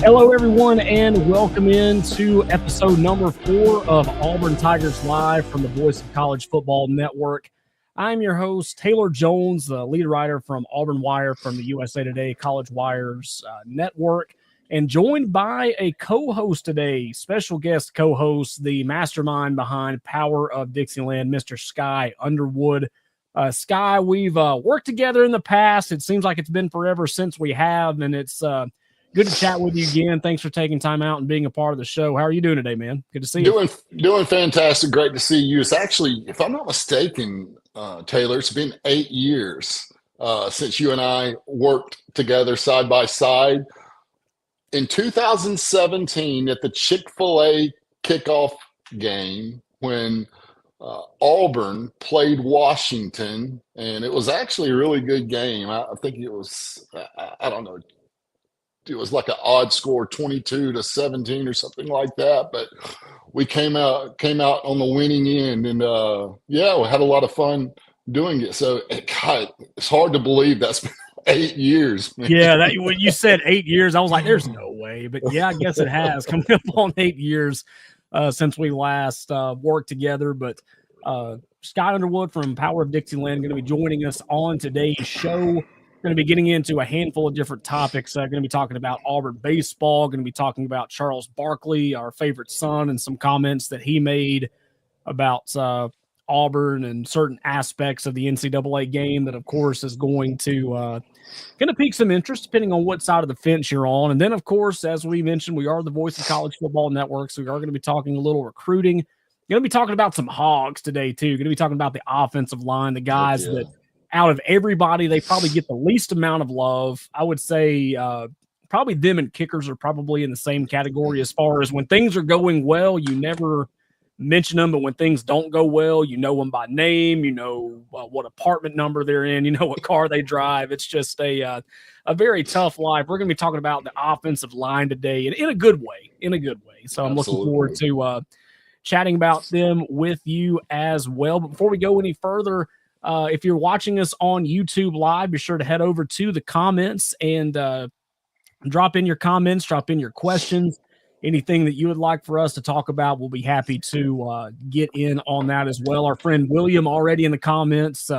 Hello, everyone, and welcome into episode number 4 of Auburn Tigers Live from the Voice of College Football Network. I'm your host, Taylor Jones, the lead writer from Auburn Wire from the USA Today College Wires Network, and joined by a co-host today, special guest co-host, the mastermind behind Power of Dixieland, Mr. Skye Underwood. Skye, we've worked together in the past. It seems like it's been forever since we have, and it's good to chat with you again. Thanks for taking time out and being a part of the show. How are you doing today, man? Good to see you. Doing fantastic. Great to see you. It's actually, if I'm not mistaken, Taylor, it's been 8 years since you and I worked together side by side. In 2017, at the Chick-fil-A kickoff game, when Auburn played Washington, and it was actually a really good game. I think it was, I don't know, it was like an odd score, 22-17 or something like that. But we came out on the winning end, and we had a lot of fun doing it. So, God, it's hard to believe that's been 8 years. Man. Yeah, when you said 8 years, I was like, "There's no way," but yeah, I guess it has coming up on 8 years since we last worked together. But Skye Underwood from Power of Dixieland going to be joining us on today's show. Going to be getting into a handful of different topics. Going to be talking about Auburn baseball. Going to be talking about Charles Barkley, our favorite son, and some comments that he made about Auburn and certain aspects of the NCAA game that, of course, is going to pique some interest depending on what side of the fence you're on. And then, of course, as we mentioned, we are the Voice of College Football Network, so we are going to be talking a little recruiting. Going to be talking about some hogs today, too. Going to be talking about the offensive line, the guys that – out of everybody, they probably get the least amount of love. I would say probably them and kickers are probably in the same category as far as when things are going well, you never mention them, but when things don't go well, you know them by name, you know what apartment number they're in, you know what car they drive. It's just a very tough life. We're going to be talking about the offensive line today in a good way, So I'm looking forward to chatting about them with you as well. But before we go any further, if you're watching us on YouTube Live, be sure to head over to the comments and drop in your comments, drop in your questions, anything that you would like for us to talk about. We'll be happy to get in on that as well. Our friend William already in the comments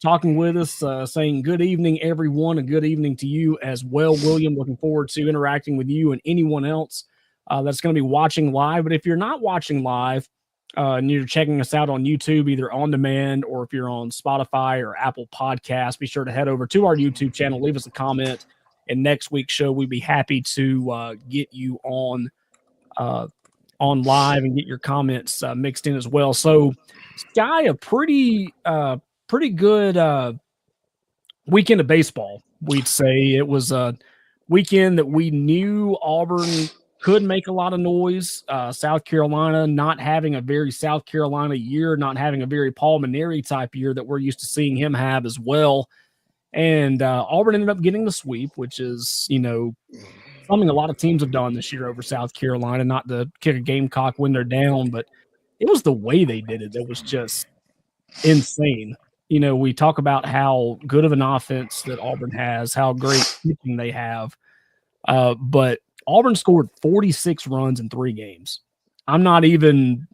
talking with us, saying good evening, everyone, and good evening to you as well, William. Looking forward to interacting with you and anyone else that's going to be watching live. But if you're not watching live, and you're checking us out on YouTube, either on demand or if you're on Spotify or Apple Podcasts, be sure to head over to our YouTube channel, leave us a comment, and next week's show, we'd be happy to get you on live and get your comments mixed in as well. So, Skye, a pretty good weekend of baseball, we'd say. It was a weekend that we knew Auburn could make a lot of noise. South Carolina not having a very South Carolina year, not having a very Paul Mainieri type year that we're used to seeing him have as well. And Auburn ended up getting the sweep, which is, something a lot of teams have done this year over South Carolina, not to kick a Gamecock when they're down, but it was the way they did it that was just insane. We talk about how good of an offense that Auburn has, how great pitching they have, but Auburn scored 46 runs in 3 games. I don't even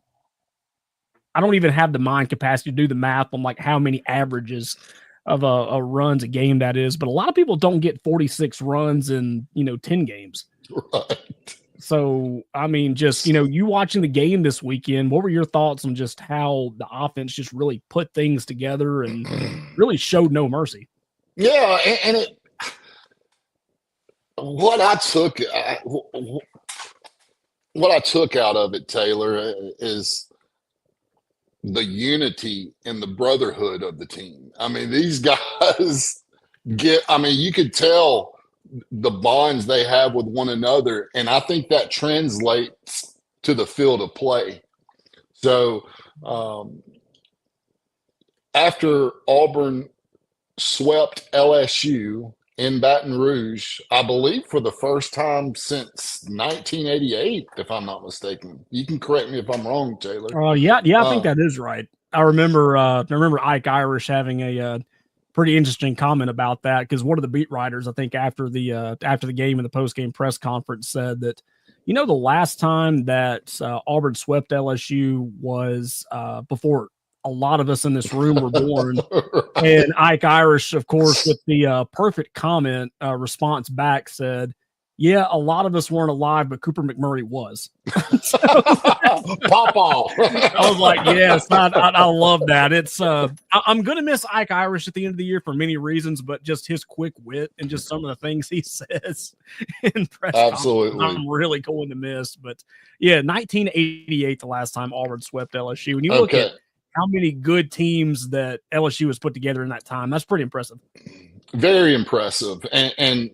have the mind capacity to do the math on like how many averages of a runs a game that is, but a lot of people don't get 46 runs in, 10 games. Right. So, I mean, just, you watching the game this weekend, what were your thoughts on just how the offense just really put things together and really showed no mercy? Yeah, and what I took out of it, Taylor, is the unity and the brotherhood of the team. I mean, these guys you could tell the bonds they have with one another, and I think that translates to the field of play. So after Auburn swept LSU in Baton Rouge, I believe for the first time since 1988, if I'm not mistaken. You can correct me if I'm wrong, Taylor. Yeah, I think that is right. I remember Ike Irish having a pretty interesting comment about that, because one of the beat writers, I think after the game and the post game press conference, said that, the last time that Auburn swept LSU was before a lot of us in this room were born. And Ike Irish, of course, with the perfect comment response back, said, "Yeah, a lot of us weren't alive, but Cooper McMurray was." Pop off. I was like, yes, I love that. It's I'm gonna miss Ike Irish at the end of the year for many reasons, but just his quick wit and just some of the things he says in press Absolutely, I'm really going to miss. But yeah, 1988, the last time Auburn swept LSU. When you look at how many good teams that LSU has put together in that time, that's pretty impressive. Very impressive. And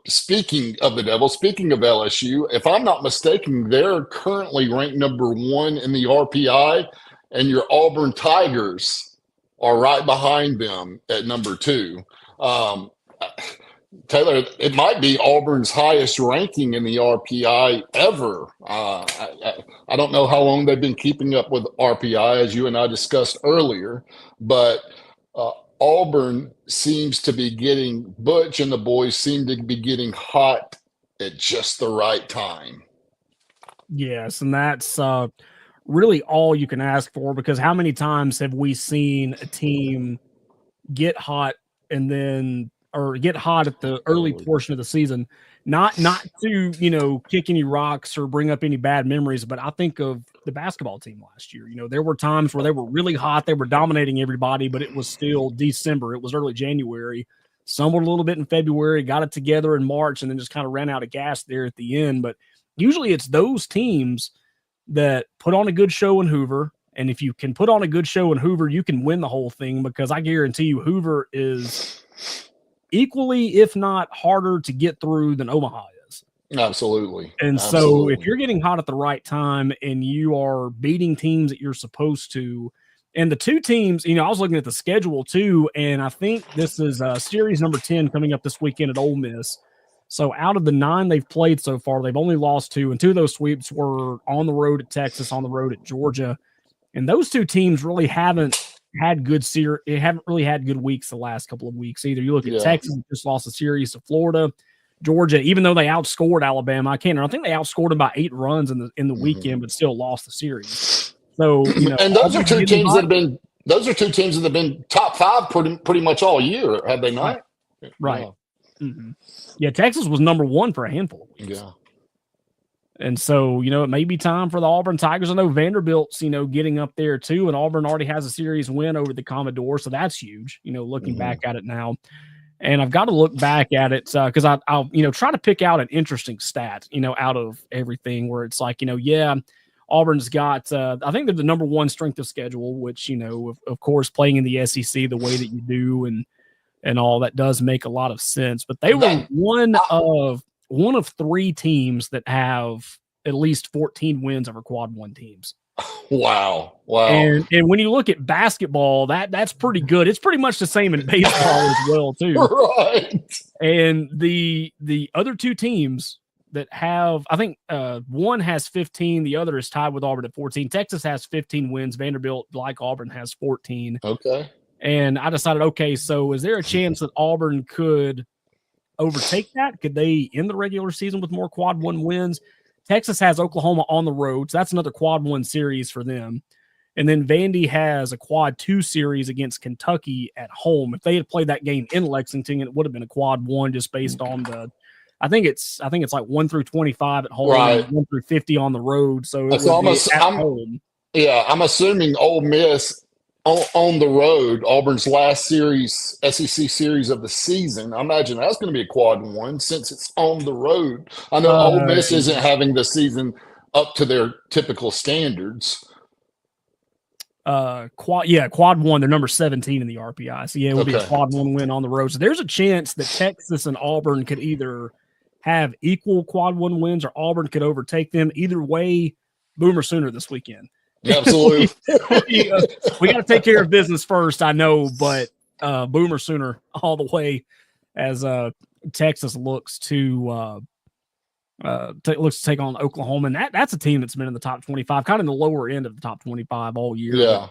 speaking of the Devils, speaking of LSU, if I'm not mistaken, they're currently ranked number 1 in the RPI, and your Auburn Tigers are right behind them at number 2. Taylor, it might be Auburn's highest ranking in the RPI ever. I don't know how long they've been keeping up with RPI, as you and I discussed earlier, but Auburn seems to be getting, Butch and the boys seem to be getting hot at just the right time. Yes, and that's really all you can ask for, because how many times have we seen a team get hot and then, or get hot at the early portion of the season, not to, kick any rocks or bring up any bad memories, but I think of the basketball team last year. There were times where they were really hot, they were dominating everybody, but it was still December, it was early January, stumbled a little bit in February, got it together in March, and then just kind of ran out of gas there at the end. But usually it's those teams that put on a good show in Hoover. And if you can put on a good show in Hoover, you can win the whole thing, because I guarantee you Hoover is equally, if not harder, to get through than Omaha is. Absolutely. And so if you're getting hot at the right time and you are beating teams that you're supposed to, and the two teams, I was looking at the schedule too, and I think this is series number 10 coming up this weekend at Ole Miss. So out of the 9 they've played so far, they've only lost 2, and 2 of those sweeps were on the road at Texas, on the road at Georgia. And those two teams really haven't had good haven't really had good weeks the last couple of weeks either. You look at Texas, just lost a series to Florida. Georgia, even though they outscored Alabama, I think they outscored them by 8 runs in the weekend, but still lost the series. So, and those are two teams that have been top 5 pretty much all year, have they not? Right. Yeah. Mm-hmm. Yeah, Texas was number 1 for a handful of weeks. Yeah. And so, it may be time for the Auburn Tigers. I know Vanderbilt's, getting up there too, and Auburn already has a series win over the Commodore, so that's huge, looking back at it now. And I've got to look back at it because I'll try to pick out an interesting stat, out of everything, where it's like, Auburn's got, I think they're the number 1 strength of schedule, which, of course, playing in the SEC the way that you do and all that does make a lot of sense. But they were one of 3 teams that have at least 14 wins over quad 1 teams. Wow. And when you look at basketball, that's pretty good. It's pretty much the same in baseball as well too. Right. And the other 2 teams that have, I think one has 15, the other is tied with Auburn at 14. Texas has 15 wins. Vanderbilt, like Auburn, has 14. Okay. And I decided, okay, so is there a chance that Auburn could overtake that? Could they end the regular season with more quad 1 wins? Texas has Oklahoma on the road, so that's another quad 1 series for them. And then Vandy has a quad 2 series against Kentucky at home. If they had played that game in Lexington, it would have been a quad 1 just based on I think it's like 1 through 25 at home, right, 1 through 50 on the road. So at home. Yeah, I'm assuming Ole Miss on the road, Auburn's last series, SEC series of the season. I imagine that's going to be a quad 1 since it's on the road. I know Ole Miss isn't having the season up to their typical standards. Quad 1. They're number 17 in the RPI. So it will be a quad 1 win on the road. So there's a chance that Texas and Auburn could either have equal quad 1 wins or Auburn could overtake them. Either way, Boomer Sooner this weekend. Absolutely. we got to take care of business first, I know, but Boomer Sooner all the way as Texas looks to take on Oklahoma. And that's a team that's been in the top 25, kind of in the lower end of the top 25 all year. Yeah.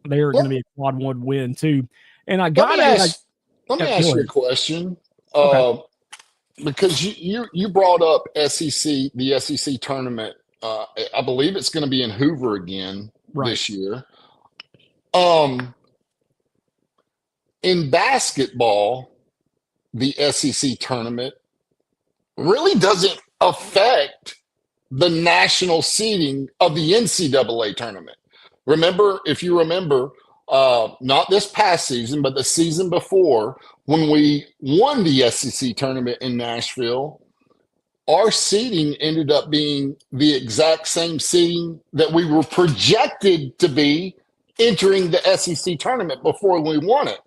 they are going to be a quad one win too. And I got let me ask you a question. Okay. Because you brought up the SEC tournament. I believe it's going to be in Hoover again this year. In basketball, the SEC tournament really doesn't affect the national seeding of the NCAA tournament. If you remember, not this past season, but the season before, when we won the SEC tournament in Nashville, our seeding ended up being the exact same seeding that we were projected to be entering the SEC tournament before we won it.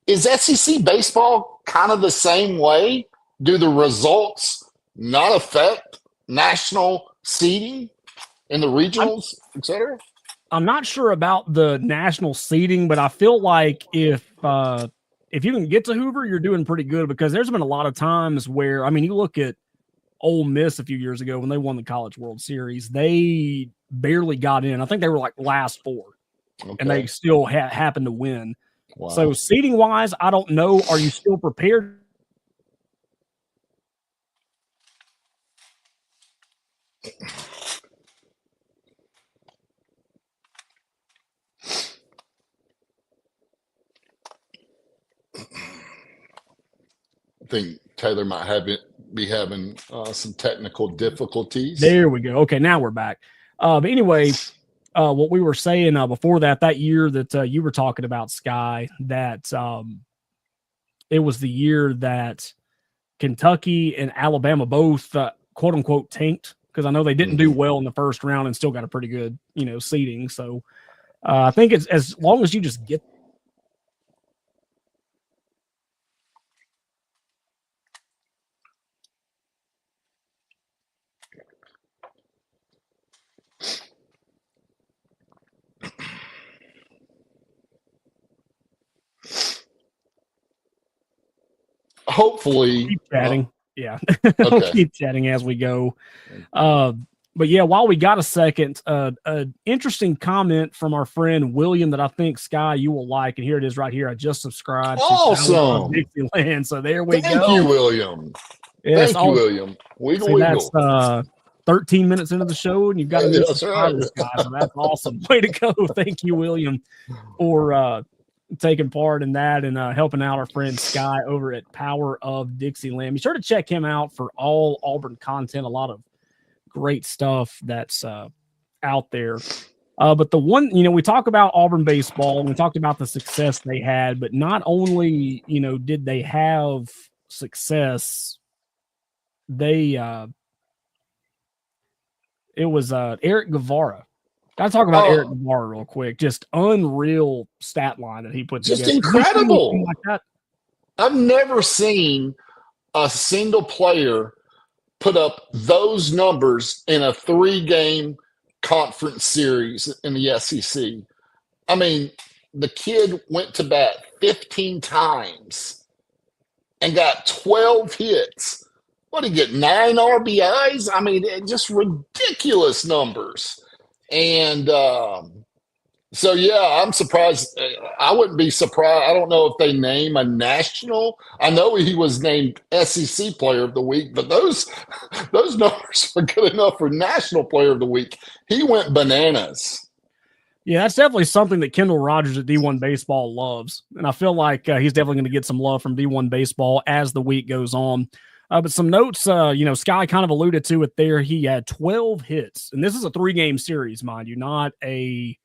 Is SEC baseball kind of the same way? Do the results not affect national seeding in the regionals, et cetera? I'm not sure about the national seeding, but I feel like if you can get to Hoover, you're doing pretty good, because there's been a lot of times where, I mean, you look at Ole Miss a few years ago when they won the College World Series, they barely got in. I think they were like last four, and they still happened to win. Wow. So seeding wise, I don't know. Are you still prepared? I think Taylor might be having some technical difficulties. There we go. Okay, now we're back. But anyway, what we were saying before that year that you were talking about, Skye, that it was the year that Kentucky and Alabama both quote unquote tanked, because I know they didn't do well in the first round and still got a pretty good seeding. So I think it's as long as you just get. Hopefully, keep chatting. Yeah, we'll keep chatting as we go. But yeah, while we got a second, an interesting comment from our friend William that I think, Skye, you will like, and here it is right here. I just subscribed. Awesome, to Dixieland. So there we go. Thank you, William. Yes, Thank you, William. Wiggle. That's 13 minutes into the show, and you've got a new subscriber, Skye. So that's awesome. Way to go! Thank you, William, for taking part in that and helping out our friend Skye over at Power of Dixieland. Be sure to check him out for all Auburn content. A lot of great stuff that's out there. But the one, we talk about Auburn baseball, and we talked about the success they had, but not only, did they have success, it was Eric Guevara. Gotta talk about Eric Guevara real quick. Just unreal stat line that he put together. Just incredible. Like that? I've never seen a single player put up those numbers in a 3-game conference series in the SEC. I mean, the kid went to bat 15 times and got 12 hits. What did he get, 9 RBIs? I mean, just ridiculous numbers. And so, yeah, I'm surprised. I wouldn't be surprised. I don't know if they name a national. I know he was named SEC Player of the Week, but those numbers are good enough for National Player of the Week. He went bananas. Yeah, that's definitely something that Kendall Rogers at D1 Baseball loves. And I feel like he's definitely going to get some love from D1 Baseball as the week goes on. But some notes, Skye kind of alluded to it there. He had 12 hits. And this is a 3-game series, mind you, not a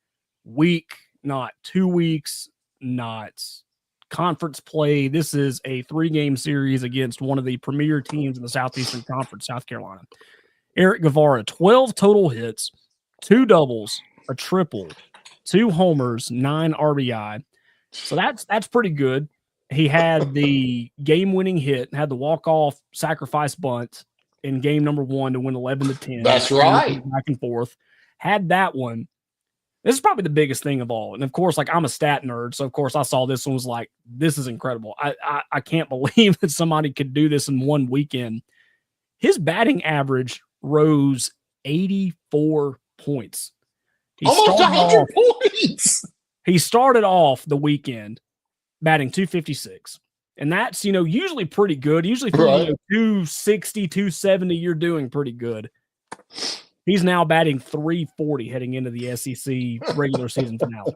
week, not 2 weeks, not conference play. This is a 3-game series against one of the premier teams in the Southeastern Conference, South Carolina. Eric Guevara, 12 total hits, 2 doubles, a triple, 2 homers, 9 RBI. So that's pretty good. He had the game-winning hit, had the walk-off sacrifice bunt in game number 1 to win 11-10. That's right. Back and forth. Had that one. This is probably the biggest thing of all. And, of course, I'm a stat nerd, so, of course, I saw this one, was like, this is incredible. I can't believe that somebody could do this in one weekend. His batting average rose 84 points. Almost 100 points. He started off the weekend batting 256. And that's, usually pretty good. Usually if you're, Right. 260, 270, you're doing pretty good. He's now batting 340 heading into the SEC regular season finale.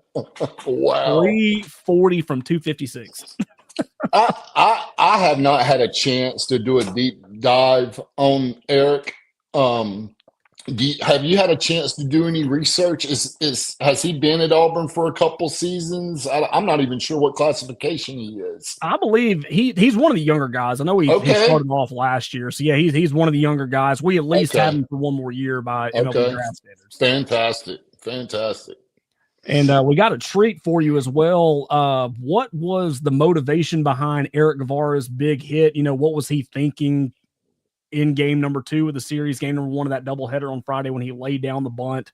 Wow. 340 from 256. I have not had a chance to do a deep dive on Eric. Have you had a chance to do any research? Has he been at Auburn for a couple seasons? I'm not even sure what classification he is. I believe he's one of the younger guys. I know he started off last year, so yeah, he's one of the younger guys. We at least have him for one more year by MLB draft standards. Fantastic. And we got a treat for you as well. What was the motivation behind Eric Guevara's big hit? What was he thinking in game number 2 of the series, game number 1 of that doubleheader on Friday when he laid down the bunt?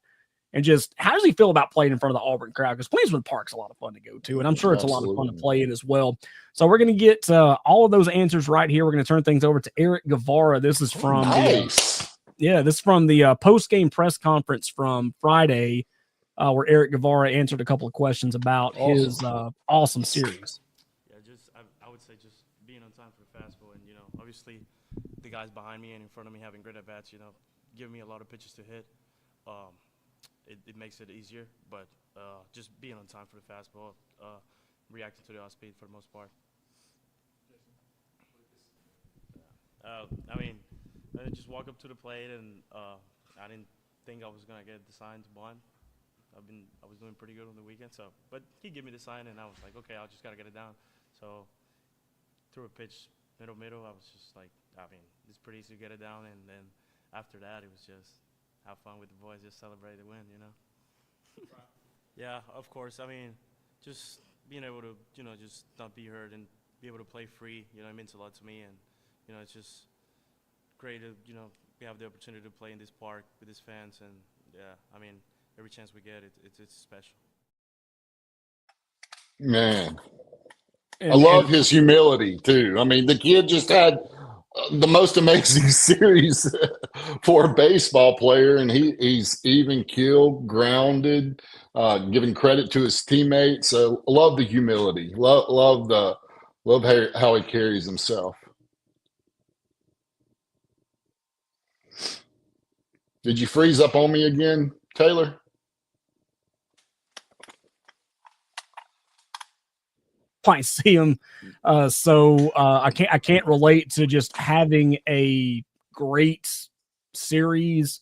And just how does he feel about playing in front of the Auburn crowd? Because Plainsman Park's a lot of fun to go to, and I'm sure it's a lot of fun to play in as well. So we're going to get all of those answers right here. We're going to turn things over to Eric Guevara. This is from the post-game press conference from Friday, where Eric Guevara answered a couple of questions about his awesome series. Yeah, I would say just being on time for the fastball, and obviously the guys behind me and in front of me having great at bats, giving me a lot of pitches to hit. It makes it easier, but just being on time for the fastball, reacting to the off speed for the most part. I just walk up to the plate, and I didn't think I was gonna get the sign to bunt. I was doing pretty good on the weekend, but he gave me the sign, and I was like, okay, I just gotta get it down. So threw a pitch middle. I was just like, it's pretty easy to get it down, and then after that, it was just have fun with the boys, just celebrate the win, Yeah, of course. Just being able to, just not be hurt and be able to play free, it means a lot to me, and it's just great to, we have the opportunity to play in this park with these fans, and yeah, every chance we get, it's special. Man, I love his humility too. The kid just had the most amazing series for a baseball player, and he's even keeled, grounded, giving credit to his teammates. So love the humility. Love how he carries himself. Did you freeze up on me again, Taylor? I see him, so I can't relate to just having a great series.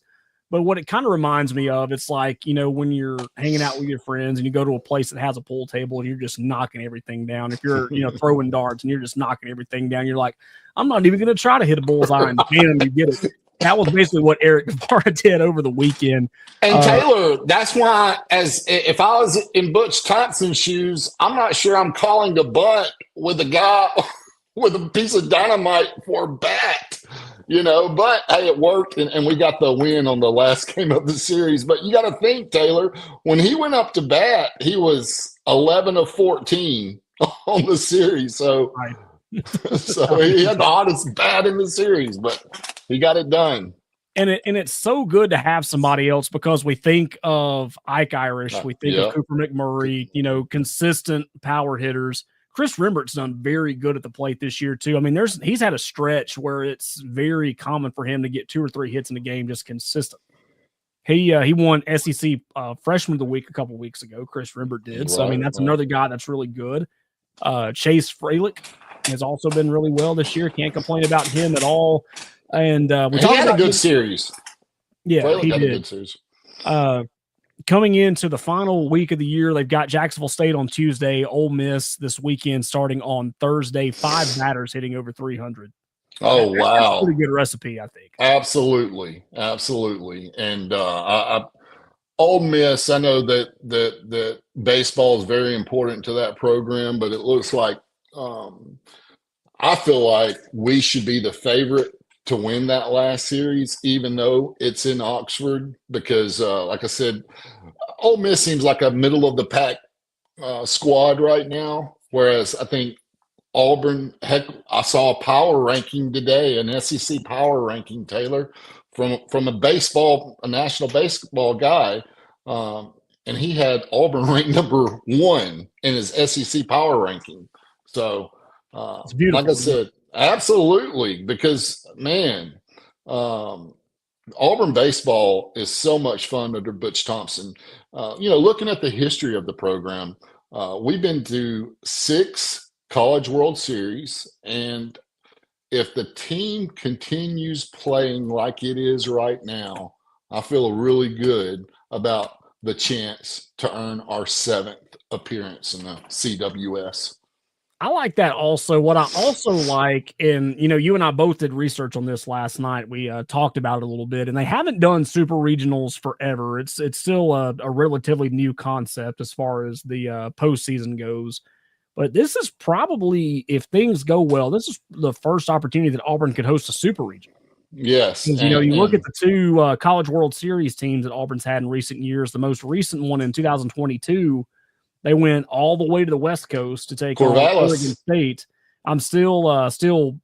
But what it kind of reminds me of, it's like, when you're hanging out with your friends and you go to a place that has a pool table and you're just knocking everything down. If you're throwing darts and you're just knocking everything down, you're like, I'm not even going to try to hit a bullseye, and you get it. That was basically what Eric Guevara did over the weekend. And Taylor, that's why, if I was in Butch Thompson's shoes, I'm not sure I'm calling a bunt with a guy with a piece of dynamite for a bat, But hey, it worked, and we got the win on the last game of the series. But you got to think, Taylor, when he went up to bat, he was 11 of 14 on the series. So. Right. So he had the hottest bat in the series, but he got it done. And it's so good to have somebody else, because we think of Ike Irish, we think of Cooper McMurray, consistent power hitters. Chris Rembert's done very good at the plate this year too. He's had a stretch where it's very common for him to get 2 or 3 hits in a game, just consistent. He won SEC Freshman of the Week a couple weeks ago. Chris Rembert did. So that's another guy that's really good. Chase Fralick has also been really well this year. Can't complain about him at all. And he had a good series. Yeah, he did. A good series. Coming into the final week of the year, they've got Jacksonville State on Tuesday, Ole Miss this weekend starting on Thursday. 5 batters hitting over 300. Oh, wow. That's a pretty good recipe, I think. Absolutely. And Ole Miss, I know that baseball is very important to that program, but it looks like I feel like we should be the favorite to win that last series, even though it's in Oxford, because like I said, Ole Miss seems like a middle of the pack squad right now, whereas I think Auburn, heck, I saw a power ranking today, an SEC power ranking, Taylor, from a national baseball guy. and he had Auburn ranked number 1 in his SEC power ranking. So, It's beautiful. like I said, absolutely, because man, Auburn baseball is so much fun under Butch Thompson. Looking at the history of the program, we've been to 6 College World Series, and if the team continues playing like it is right now, I feel really good about the chance to earn our 7th appearance in the CWS. I like that also. What I also like, and you and I both did research on this last night. We talked about it a little bit, and they haven't done super regionals forever. It's still a relatively new concept as far as the postseason goes. But this is probably, if things go well, this is the first opportunity that Auburn could host a super regional. Yes. You look at the 2 College World Series teams that Auburn's had in recent years. The most recent one in 2022, they went all the way to the West Coast to take on Oregon State. I'm still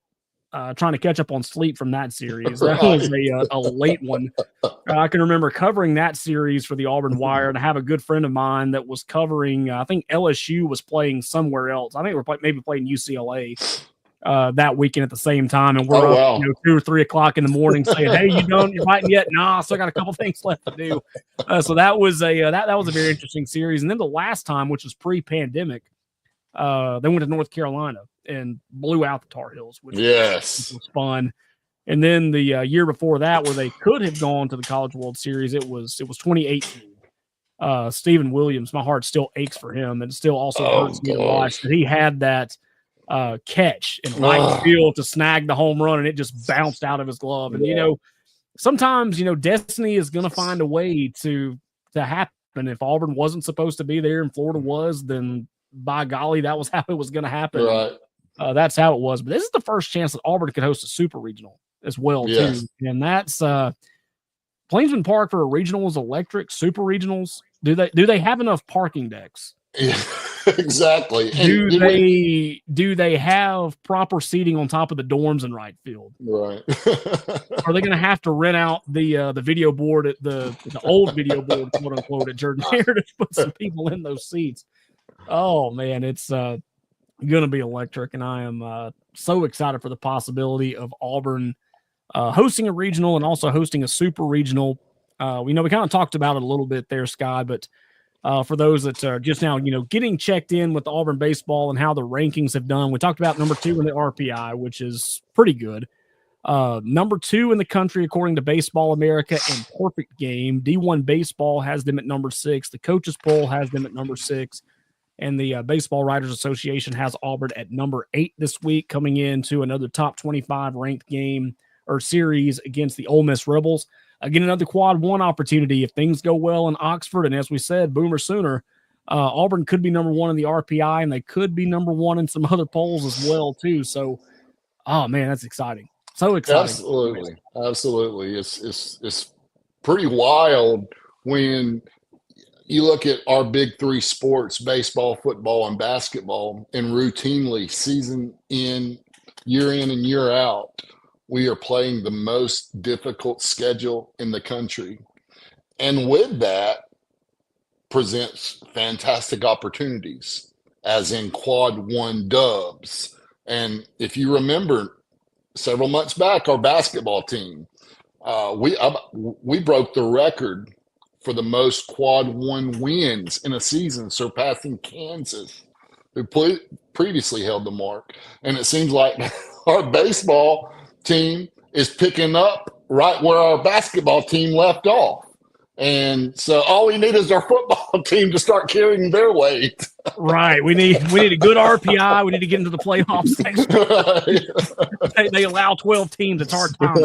trying to catch up on sleep from that series. That was a late one. I can remember covering that series for the Auburn Wire, and I have a good friend of mine that was covering, I think LSU was playing somewhere else. I think we're maybe playing UCLA that weekend at the same time, and we're up 2 or 3 o'clock in the morning saying, "Hey, you done? You're fighting yet?" Nah, I still got a couple things left to do. So that was that was a very interesting series. And then the last time, which was pre-pandemic, they went to North Carolina and blew out the Tar Heels, which was fun. And then the year before that, where they could have gone to the College World Series, it was 2018. Stephen Williams, my heart still aches for him, and it still also hurts me to watch that he had that catch in right field to snag the home run, and it just bounced out of his glove. And sometimes destiny is going to find a way to happen. If Auburn wasn't supposed to be there and Florida was, then by golly, that was how it was going to happen. Right. That's how it was. But this is the first chance that Auburn could host a super regional as well, too. And that's Plainsman Park for a regional is electric. Super regionals, do they have enough parking decks? Yeah, exactly. Do they have proper seating on top of the dorms in right field? Right. Are they going to have to rent out the video board at the old video board, quote unquote, at Jordan Hare to put some people in those seats? Oh man, it's going to be electric, and I am so excited for the possibility of Auburn hosting a regional and also hosting a super regional. We kind of talked about it a little bit there, Skye, but for those that are just now, getting checked in with Auburn baseball and how the rankings have done, we talked about number 2 in the RPI, which is pretty good. Number 2 in the country, according to Baseball America and Perfect Game. D1 Baseball has them at number 6. The Coaches Poll has them at number 6. And the Baseball Writers Association has Auburn at number 8 this week, coming into another top 25 ranked game or series against the Ole Miss Rebels. Again, another quad 1 opportunity if things go well in Oxford. And as we said, Boomer Sooner, Auburn could be number 1 in the RPI, and they could be number 1 in some other polls as well, too. So, oh, man, that's exciting. So exciting. Absolutely. It's pretty wild when you look at our big 3 sports, baseball, football, and basketball, and routinely season in and year out, we are playing the most difficult schedule in the country. And with that presents fantastic opportunities, as in quad 1 dubs. And if you remember several months back, our basketball team, we broke the record for the most quad 1 wins in a season, surpassing Kansas, who previously held the mark. And it seems like our baseball team is picking up right where our basketball team left off. And so all we need is our football team to start carrying their weight. Right. We need a good RPI. We need to get into the playoffs next year. They allow 12 teams. It's hard time.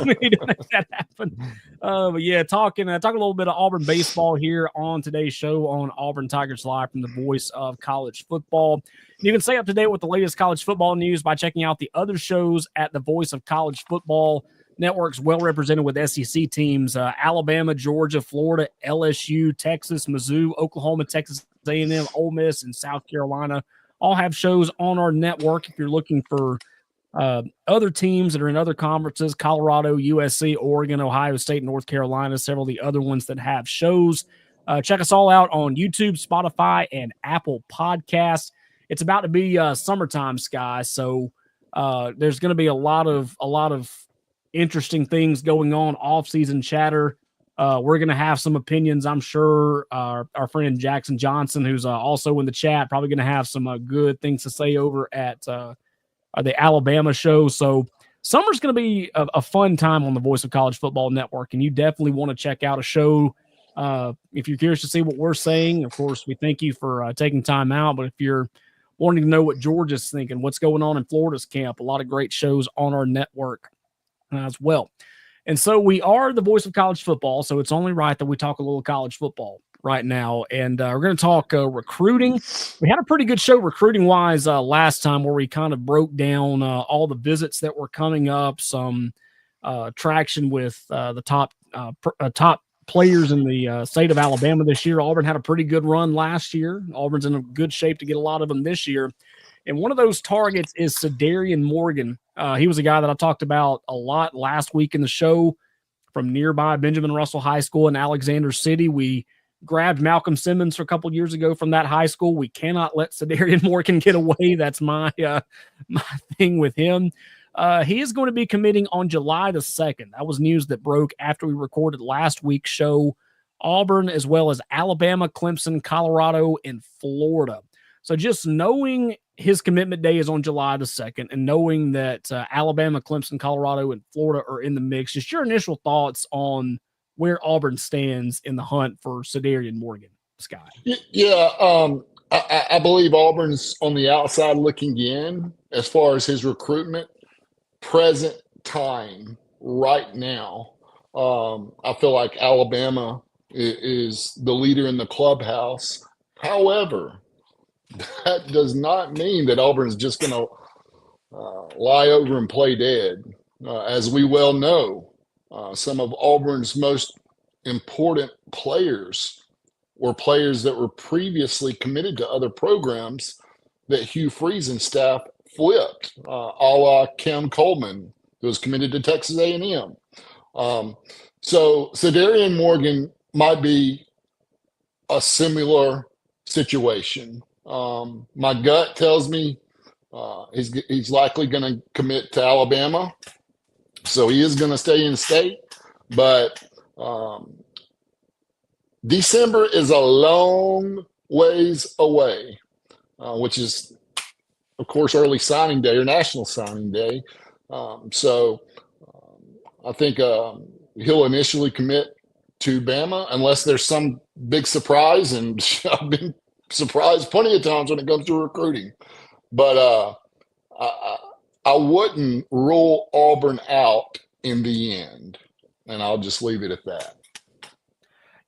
We need to make that happen. But yeah, talking a little bit of Auburn baseball here on today's show on Auburn Tigers Live from the voice of college football. You can stay up to date with the latest college football news by checking out the other shows at the Voice of College Football. Network's well represented with SEC teams, Alabama, Georgia, Florida, LSU, Texas, Mizzou, Oklahoma, Texas A&M, Ole Miss, and South Carolina. All have shows on our network. If you're looking for other teams that are in other conferences, Colorado, USC, Oregon, Ohio State, North Carolina, several of the other ones that have shows. Check us all out on YouTube, Spotify, and Apple Podcasts. It's about to be summertime, Skye, so there's going to be a lot of interesting things going on, off-season chatter. We're going to have some opinions, I'm sure. Our friend Jackson Johnson, who's also in the chat, probably going to have some good things to say over at the Alabama show. So summer's going to be a fun time on the Voice of College Football Network, and you definitely want to check out a show. If you're curious to see what we're saying, of course, we thank you for taking time out. But if you're wanting to know what Georgia's thinking, what's going on in Florida's camp, a lot of great shows on our network as well. And so we are the Voice of College Football, so it's only right that we talk a little college football right now. And we're going to talk recruiting. We had a pretty good show recruiting-wise last time, where we kind of broke down all the visits that were coming up, some traction with the top players in the state of Alabama this year. Auburn had a pretty good run last year. Auburn's in a good shape to get a lot of them this year. And one of those targets is Sedarian Morgan. He was a guy that I talked about a lot last week in the show from nearby Benjamin Russell High School in Alexander City. We grabbed Malcolm Simmons a couple years ago from that high school. We cannot let Sedarian Morgan get away. That's my thing with him. He is going to be committing on July the 2nd. That was news that broke after we recorded last week's show. Auburn, as well as Alabama, Clemson, Colorado, and Florida. So just knowing his commitment day is on July the 2nd and knowing that Alabama, Clemson, Colorado, and Florida are in the mix, just your initial thoughts on where Auburn stands in the hunt for Sedarian Morgan, Skye. Yeah, I believe Auburn's on the outside looking in as far as his recruitment. Present time, right now, I feel like Alabama is the leader in the clubhouse. However, that does not mean that Auburn's just going to lie over and play dead. As we well know, some of Auburn's most important players were players that were previously committed to other programs that Hugh Freeze and staff flipped, a la Cam Coleman, who was committed to Texas A&M. So Sedarian Morgan might be a similar situation. My gut tells me he's likely going to commit to Alabama, so he is going to stay in state. But December is a long ways away, which is, of course, early signing day or national signing day. So I think he'll initially commit to Bama unless there's some big surprise, and I've been surprised plenty of times when it comes to recruiting. But I wouldn't rule Auburn out in the end, and I'll just leave it at that.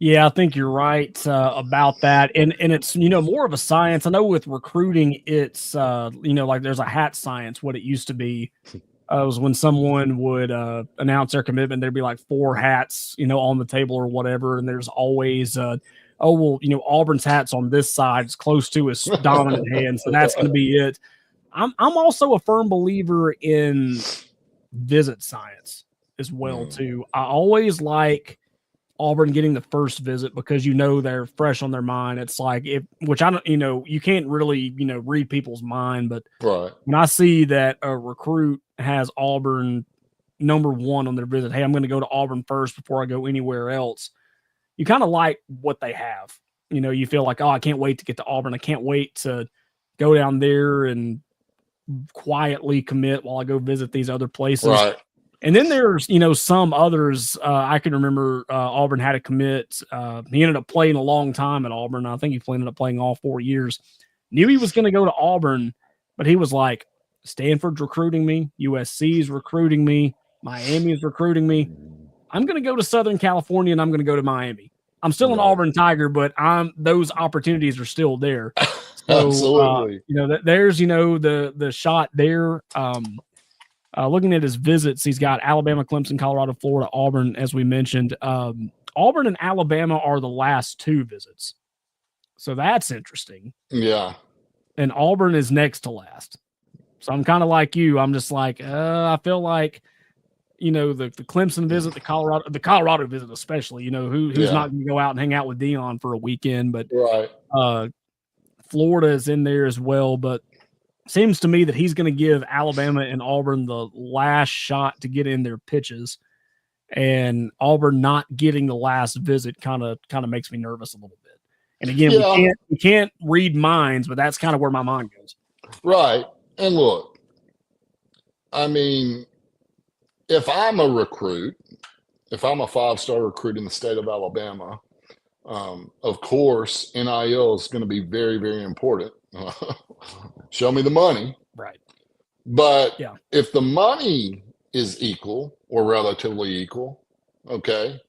Yeah, I think you're right about that. And it's, more of a science. I know with recruiting, it's, like there's a hat science. What it used to be was when someone would announce their commitment, there'd be like 4 hats, on the table or whatever. And there's always, Auburn's hat's on this side. It's close to his dominant hand. So that's going to be it. I'm also a firm believer in visit science as well, too. I always like Auburn getting the first visit because they're fresh on their mind. It's like which I don't, you can't really read people's mind, but right. When I see that a recruit has Auburn number 1 on their visit, hey, I'm going to go to Auburn first before I go anywhere else. You kind of like what they have. You feel like, oh, I can't wait to get to Auburn. I can't wait to go down there and quietly commit while I go visit these other places. Right. And then there's, some others. I can remember Auburn had a commit. He ended up playing a long time at Auburn. I think he ended up playing all 4 years. Knew he was going to go to Auburn, but he was like, Stanford's recruiting me. USC's recruiting me. Miami's recruiting me. I'm going to go to Southern California, and I'm going to go to Miami. I'm still an Auburn Tiger, but those opportunities are still there. So, absolutely. There's, the shot there. Looking at his visits, he's got Alabama, Clemson, Colorado, Florida, Auburn, as we mentioned. Auburn and Alabama are the last 2 visits. So that's interesting. Yeah. And Auburn is next to last. So I'm kind of like you. I'm just like, I feel like the Clemson visit, the Colorado visit especially, who's not going to go out and hang out with Dion for a weekend, but Florida is in there as well. But seems to me that he's going to give Alabama and Auburn the last shot to get in their pitches, and Auburn not getting the last visit kind of makes me nervous a little bit. And again, we can't read minds, but that's kind of where my mind goes. Right. And look, I mean, if I'm a recruit, if I'm a 5-star recruit in the state of Alabama, of course, NIL is going to be very, very important. Show me the money. Right. But if the money is equal or relatively equal, okay,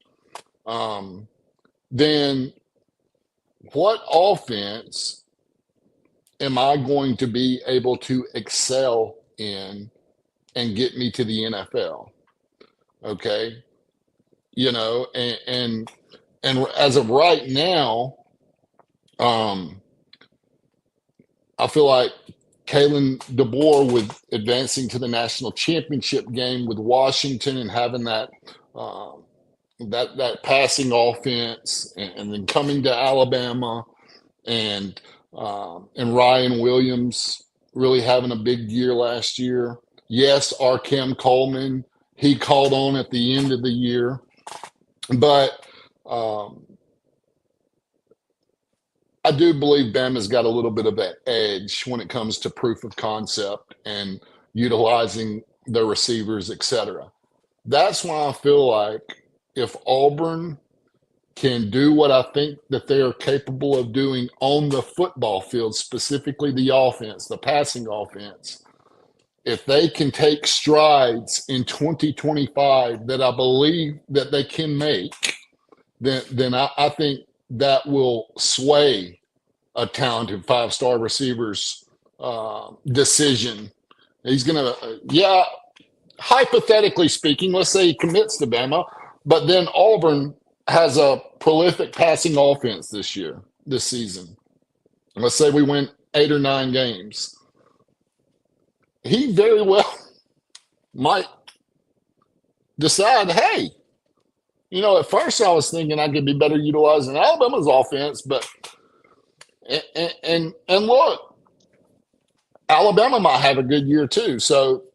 then what offense am I going to be able to excel in and get me to the NFL? Okay. And as of right now, I feel like Kalen DeBoer, with advancing to the national championship game with Washington and having that passing offense, and then coming to Alabama, and Ryan Williams really having a big year last year. Yes, Arkem Coleman, he called on at the end of the year, but I do believe Bama's got a little bit of an edge when it comes to proof of concept and utilizing their receivers, etc. That's why I feel like if Auburn can do what I think that they are capable of doing on the football field, specifically the offense, the passing offense, if they can take strides in 2025 that I believe that they can make, then I think that will sway a talented 5-star receiver's decision. He's going to, hypothetically speaking, let's say he commits to Bama, but then Auburn has a prolific passing offense this season. Let's say we win 8 or 9 games. He very well might decide, hey, at first I was thinking I could be better utilizing Alabama's offense, but and look, Alabama might have a good year too. So,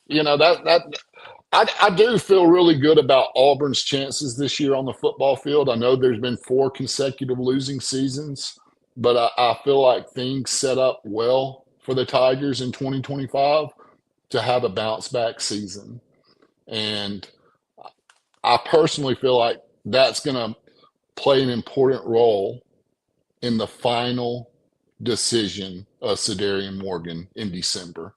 I do feel really good about Auburn's chances this year on the football field. I know there's been 4 consecutive losing seasons, but I feel like things set up well for the Tigers in 2025 to have a bounce back season. And I personally feel like that's going to play an important role in the final decision of Cedarian Morgan in December.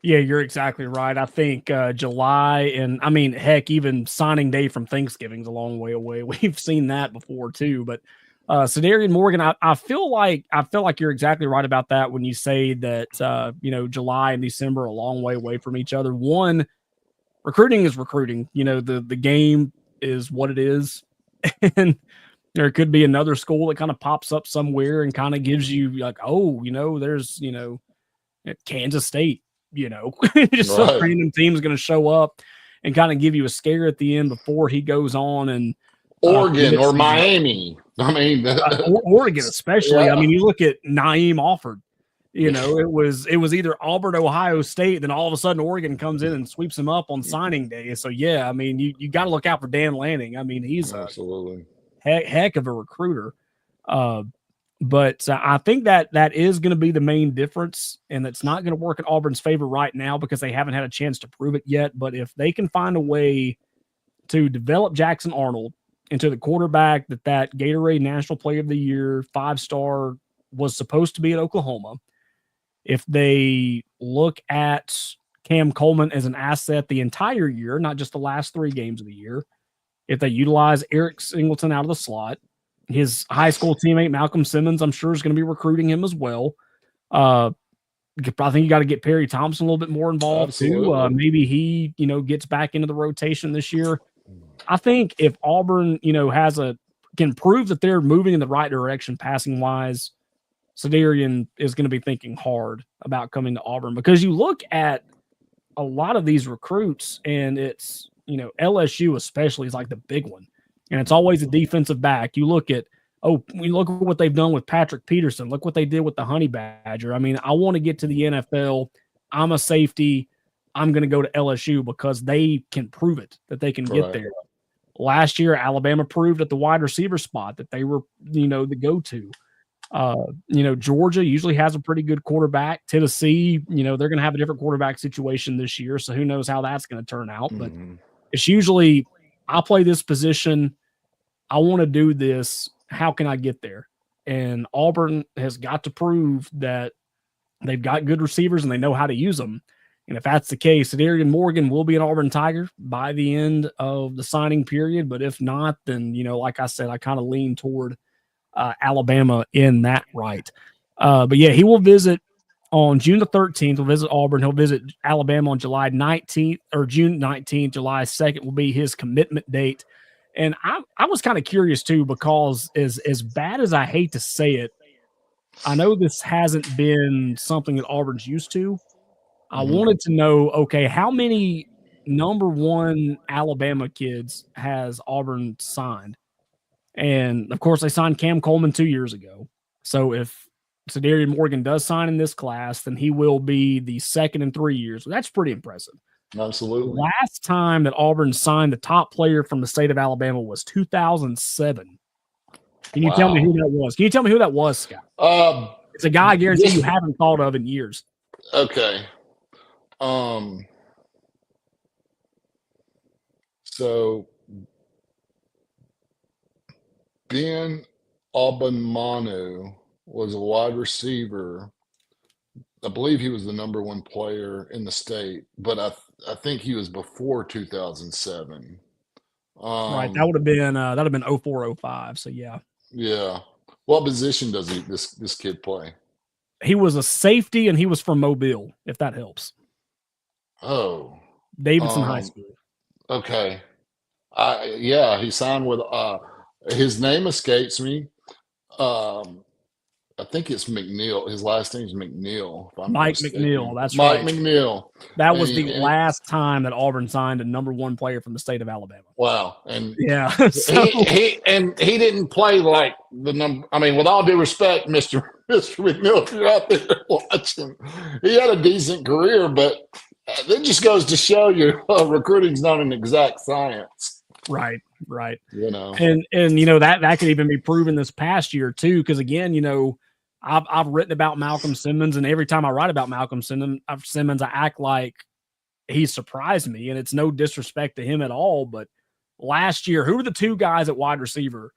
Yeah, you're exactly right. I think July, and I mean, heck, even signing day from Thanksgiving's a long way away. We've seen that before too. But Cedarian Morgan, I feel like you're exactly right about that when you say that July and December are a long way away from each other. One, recruiting is recruiting. The game is what it is, and there could be another school that kind of pops up somewhere and kind of gives you like, there's Kansas State. Just some random team's going to show up and kind of give you a scare at the end before he goes on, and Oregon or Miami. I mean, Oregon especially. Yeah. I mean, you look at Naeem Offord. It was either Auburn, Ohio State, then all of a sudden Oregon comes in and sweeps him up on signing day. So I mean, you got to look out for Dan Lanning. I mean, he's absolutely heck of a recruiter. But I think that is going to be the main difference, and it's not going to work in Auburn's favor right now because they haven't had a chance to prove it yet. But if they can find a way to develop Jackson Arnold into the quarterback that Gatorade National Player of the Year 5-star was supposed to be at Oklahoma, if they look at Cam Coleman as an asset the entire year, not just the last 3 games of the year, if they utilize Eric Singleton out of the slot, his high school teammate, Malcolm Simmons, I'm sure is going to be recruiting him as well. I think you got to get Perry Thompson a little bit more involved too. Maybe he, gets back into the rotation this year. I think if Auburn, can prove that they're moving in the right direction passing wise, Cedarian is going to be thinking hard about coming to Auburn, because you look at a lot of these recruits, and it's, LSU especially is like the big one. And it's always a defensive back. You look at what they've done with Patrick Peterson. Look what they did with the Honey Badger. I mean, I want to get to the NFL. I'm a safety. I'm going to go to LSU because they can prove it, that they can get there. Last year, Alabama proved at the wide receiver spot that they were, the go-to. Georgia usually has a pretty good quarterback. Tennessee, they're going to have a different quarterback situation this year, so who knows how that's going to turn out. But it's usually, I play this position. I want to do this. How can I get there? And Auburn has got to prove that they've got good receivers and they know how to use them. And if that's the case, Adarian Morgan will be an Auburn Tiger by the end of the signing period. But if not, then, like I said, I kind of lean toward Alabama in that right. But yeah, he will visit on June the 13th. He'll visit Auburn. He'll visit Alabama on July 19th or June 19th. July 2nd will be his commitment date. And I was kind of curious too, because as bad as I hate to say it, I know this hasn't been something that Auburn's used to. I wanted to know, okay, how many number one Alabama kids has Auburn signed? And, of course, they signed Cam Coleman 2 years ago. So if Sadarian Morgan does sign in this class, then he will be the second in 3 years. That's pretty impressive. Absolutely. Last time that Auburn signed the top player from the state of Alabama was 2007. Can you tell me who that was? Can you tell me who that was, Scott? It's a guy I guarantee you haven't thought of in years. Okay. So Ben Abamanu was a wide receiver. I believe he was the number one player in the state, but I think he was before 2007. Right, that would have been 04-05. So yeah. Yeah. What position does this kid play? He was a safety, and he was from Mobile, if that helps. Oh, Davidson High School. Okay. He signed with his name escapes me. I think it's McNeil. His last name is McNeil. Mike McNeil. That's Mike right. McNeil. That was the last time that Auburn signed a number one player from the state of Alabama. Wow. And yeah, he didn't play like the number. I mean, with all due respect, Mr. McNeil, if you're out there watching, he had a decent career, but it just goes to show you recruiting's not an exact science. Right. And that could even be proven this past year too, because again, I've written about Malcolm Simmons, and every time I write about Malcolm Simmons, I act like he surprised me, and it's no disrespect to him at all. But last year, who were the two guys at wide receiver?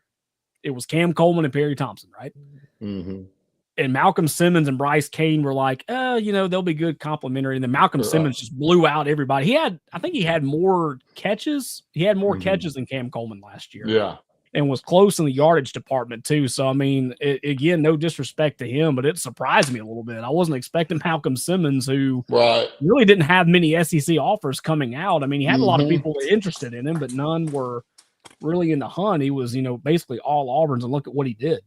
It was Cam Coleman and Perry Thompson, right? Mm-hmm. And Malcolm Simmons and Bryce Kane were like, they'll be good complimentary. And then Malcolm Simmons just blew out everybody. I think he had more catches. He had more catches than Cam Coleman last year. Yeah. And was close in the yardage department too. So, I mean, again, no disrespect to him, but it surprised me a little bit. I wasn't expecting Malcolm Simmons, who really didn't have many SEC offers coming out. I mean, he had a lot of people interested in him, but none were really in the hunt. He was, basically all Auburn's, and look at what he did.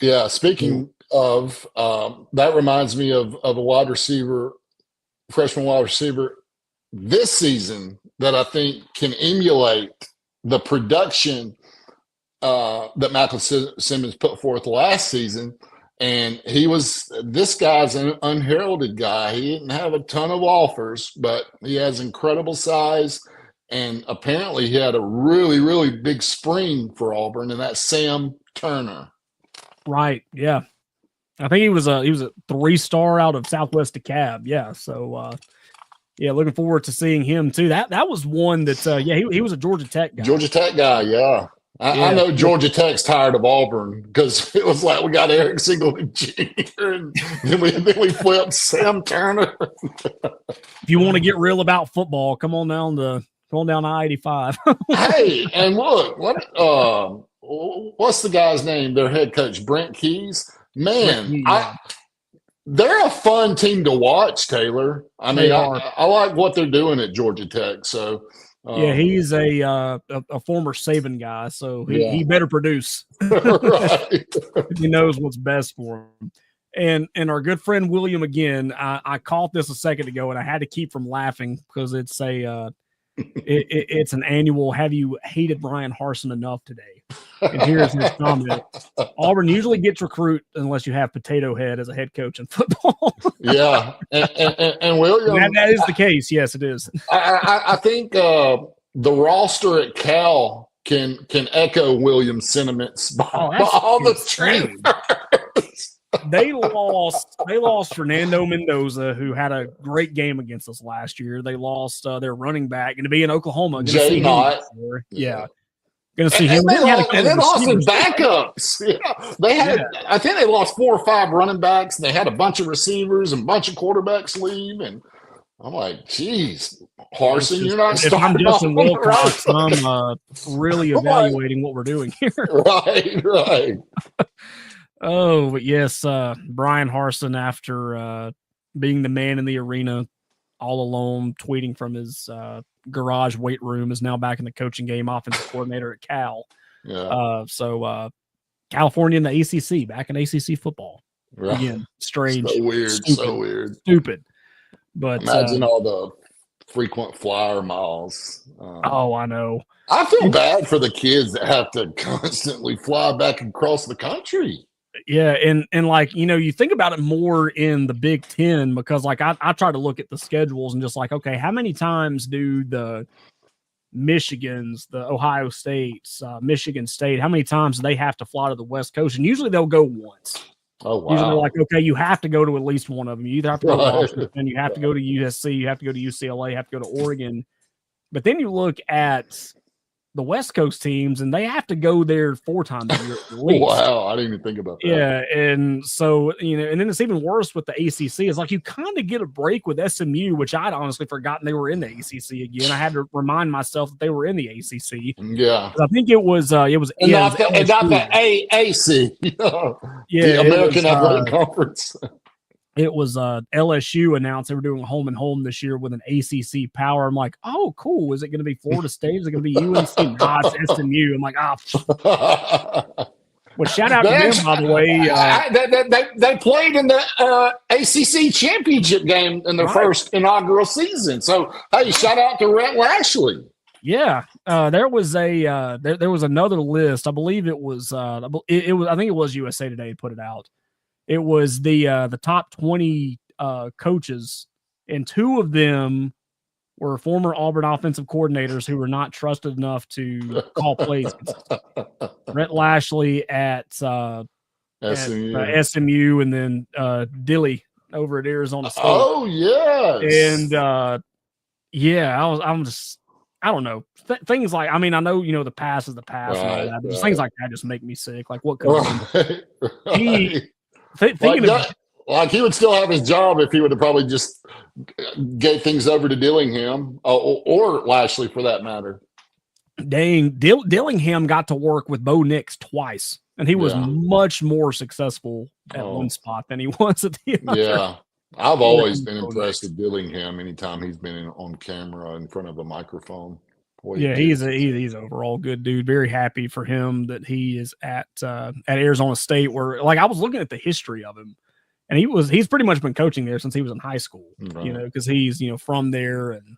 Yeah. Speaking of, that reminds me of a freshman wide receiver this season that I think can emulate the production that Malcolm Simmons put forth last season. And this guy's an unheralded guy. He didn't have a ton of offers, but he has incredible size. And apparently he had a really, really big spring for Auburn, and that's Sam Turner. Right. Yeah. I think he was a 3-star out of Southwest DeKalb. Yeah. So, looking forward to seeing him too. That was one that, he was a Georgia Tech guy. Georgia Tech guy. Yeah. I know Georgia Tech's tired of Auburn because it was like we got Eric Singleton Jr. and then we flipped Sam Turner. If you want to get real about football, come on down I-85. Hey, and look, what's the guy's name? Their head coach, Brent Keys. Man, they're a fun team to watch, Taylor. I mean, I like what they're doing at Georgia Tech. So. He's a former Saban guy, so he better produce. Right. He knows what's best for him. And our good friend William again. I caught this a second ago, and I had to keep from laughing because it's it's an annual. Have you hated Brian Harsin enough today? And here's his comment: Auburn usually gets recruit unless you have Potato Head as a head coach in football. Yeah, and William, that is the case. Yes, it is. I think the roster at Cal can echo William's sentiments by all the transfers. They lost Fernando Mendoza, who had a great game against us last year. They lost their running back, and to be in Oklahoma, Jay Mott. Yeah. Going to see him. And they lost some backups. Yeah. They had, I think they lost 4 or 5 running backs. And they had a bunch of receivers and a bunch of quarterbacks leave. And I'm like, geez, Harsin, you're not starting. If I'm Justin Wilcox, I'm really evaluating what we're doing here. Right. Oh, but yes, Brian Harsin, after being the man in the arena all alone, tweeting from his garage weight room, is now back in the coaching game, offensive coordinator at Cal. Yeah. So California in the ACC, back in ACC football. Right. Again, strange. So weird. Stupid. But imagine all the frequent flyer miles. I know. I feel bad for the kids that have to constantly fly back across the country. Yeah, and like, you think about it more in the Big Ten because, like, I try to look at the schedules and just like, okay, how many times do the Michigans, the Ohio States, Michigan State, how many times do they have to fly to the West Coast? And usually they'll go once. Oh, wow. Usually, like, okay, you have to go to at least one of them. You either have to go to Washington, you have to go to USC, you have to go to UCLA, you have to go to Oregon. But then you look at the West Coast teams, and they have to go there 4 times a year at least. Wow, I didn't even think about that. Yeah, and so, and then it's even worse with the ACC. It's like you kind of get a break with SMU, which I'd honestly forgotten they were in the ACC again. I had to remind myself that they were in the ACC. Yeah. I think it was not the AAC. The American Athletic Conference. It was LSU announced they were doing home and home this year with an ACC power. I'm like, oh, cool. Is it going to be Florida State? Is it going to be UNC? Nah, it's SMU. I'm like, Well, shout out to them, by the way. They played in the ACC championship game in their first inaugural season. So, hey, shout out to Rhett Lashley. Yeah, there was there was another list. I believe it was I think it was USA Today put it out. It was the top 20 coaches, and 2 of them were former Auburn offensive coordinators who were not trusted enough to call plays. Rhett Lashley at SMU, and then Dilly over at Arizona State. Oh yes, and I don't know. Things like, I know, the past is the past and all that, but just things like that just make me sick. Like, what could like he would still have his job if he would have probably just gave things over to Dillingham or Lashley for that matter. Dang, Dillingham got to work with Bo Nix twice, and he was much more successful at one spot than he was at the other. Yeah, I've always been impressed with Dillingham anytime he's been on camera in front of a microphone. Yeah, he's overall good dude. Very happy for him that he is at Arizona State, where, like, I was looking at the history of him, and he's pretty much been coaching there since he was in high school. Right. Because he's from there and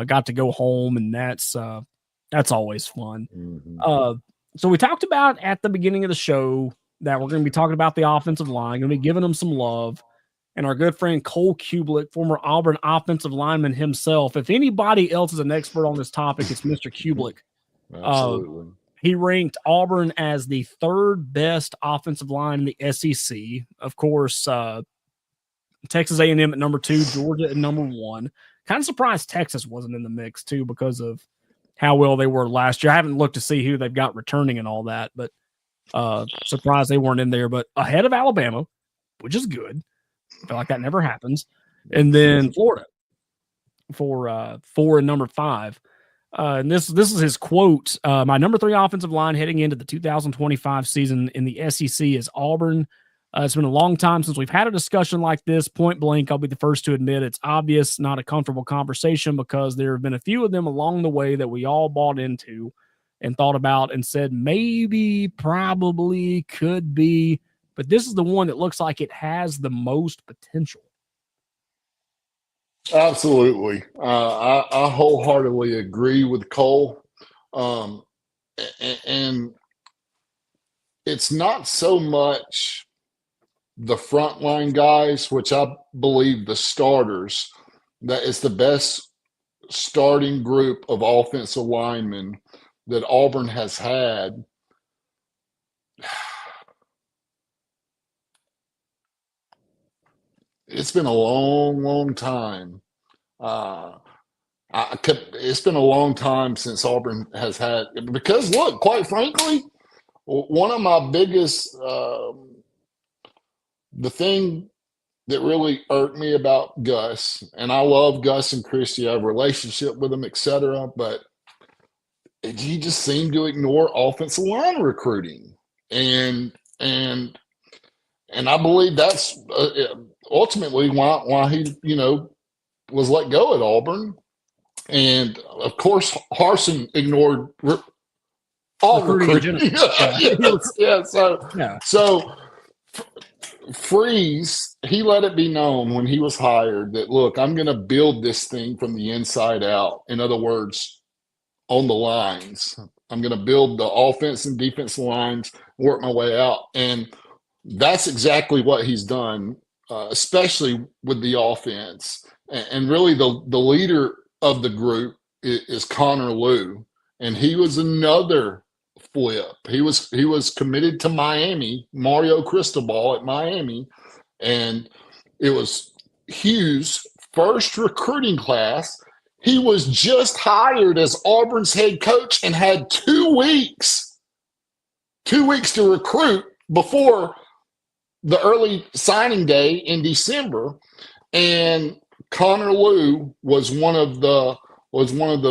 got to go home, and that's always fun. Mm-hmm. So we talked about at the beginning of the show that we're going to be talking about the offensive line, going to be giving them some love. And our good friend Cole Kubelik, former Auburn offensive lineman himself. If anybody else is an expert on this topic, it's Mr. Kubelik. Absolutely. He ranked Auburn as the 3rd best offensive line in the SEC. Of course, Texas A&M at number 2, Georgia at number 1. Kind of surprised Texas wasn't in the mix, too, because of how well they were last year. I haven't looked to see who they've got returning and all that, but surprised they weren't in there. But ahead of Alabama, which is good. I feel like that never happens. And then Florida for 4 and number 5. And this is his quote. My number 3 offensive line heading into the 2025 season in the SEC is Auburn. It's been a long time since we've had a discussion like this. Point blank, I'll be the first to admit it's obvious, not a comfortable conversation, because there have been a few of them along the way that we all bought into and thought about and said maybe, probably, could be. but this is the one that looks like it has the most potential. Absolutely. I wholeheartedly agree with Cole. And it's not so much the frontline guys, which I believe the starters, that it's the best starting group of offensive linemen that Auburn has had. It's been a long, long time. It's been a long time since Auburn has had, because look, quite frankly, one of my biggest, the thing that really irked me about Gus, and I love Gus and Christie, I have a relationship with them, etc., but he just seemed to ignore offensive line recruiting, and I believe that's ultimately why he was let go at Auburn. And of course, Harsin ignored all recruiting. So Freeze, he let it be known when he was hired that, look, I'm going to build this thing from the inside out. In other words, on the lines, I'm going to build the offense and defense lines, work my way out. And that's exactly what he's done, especially with the offense. And really the leader of the group is Connor Lew. And he was another flip. He was committed to Miami, Mario Cristobal at Miami, and it was Hugh's first recruiting class. He was just hired as Auburn's head coach and had 2 weeks to recruit before the early signing day in December. And Connor Lew was one of the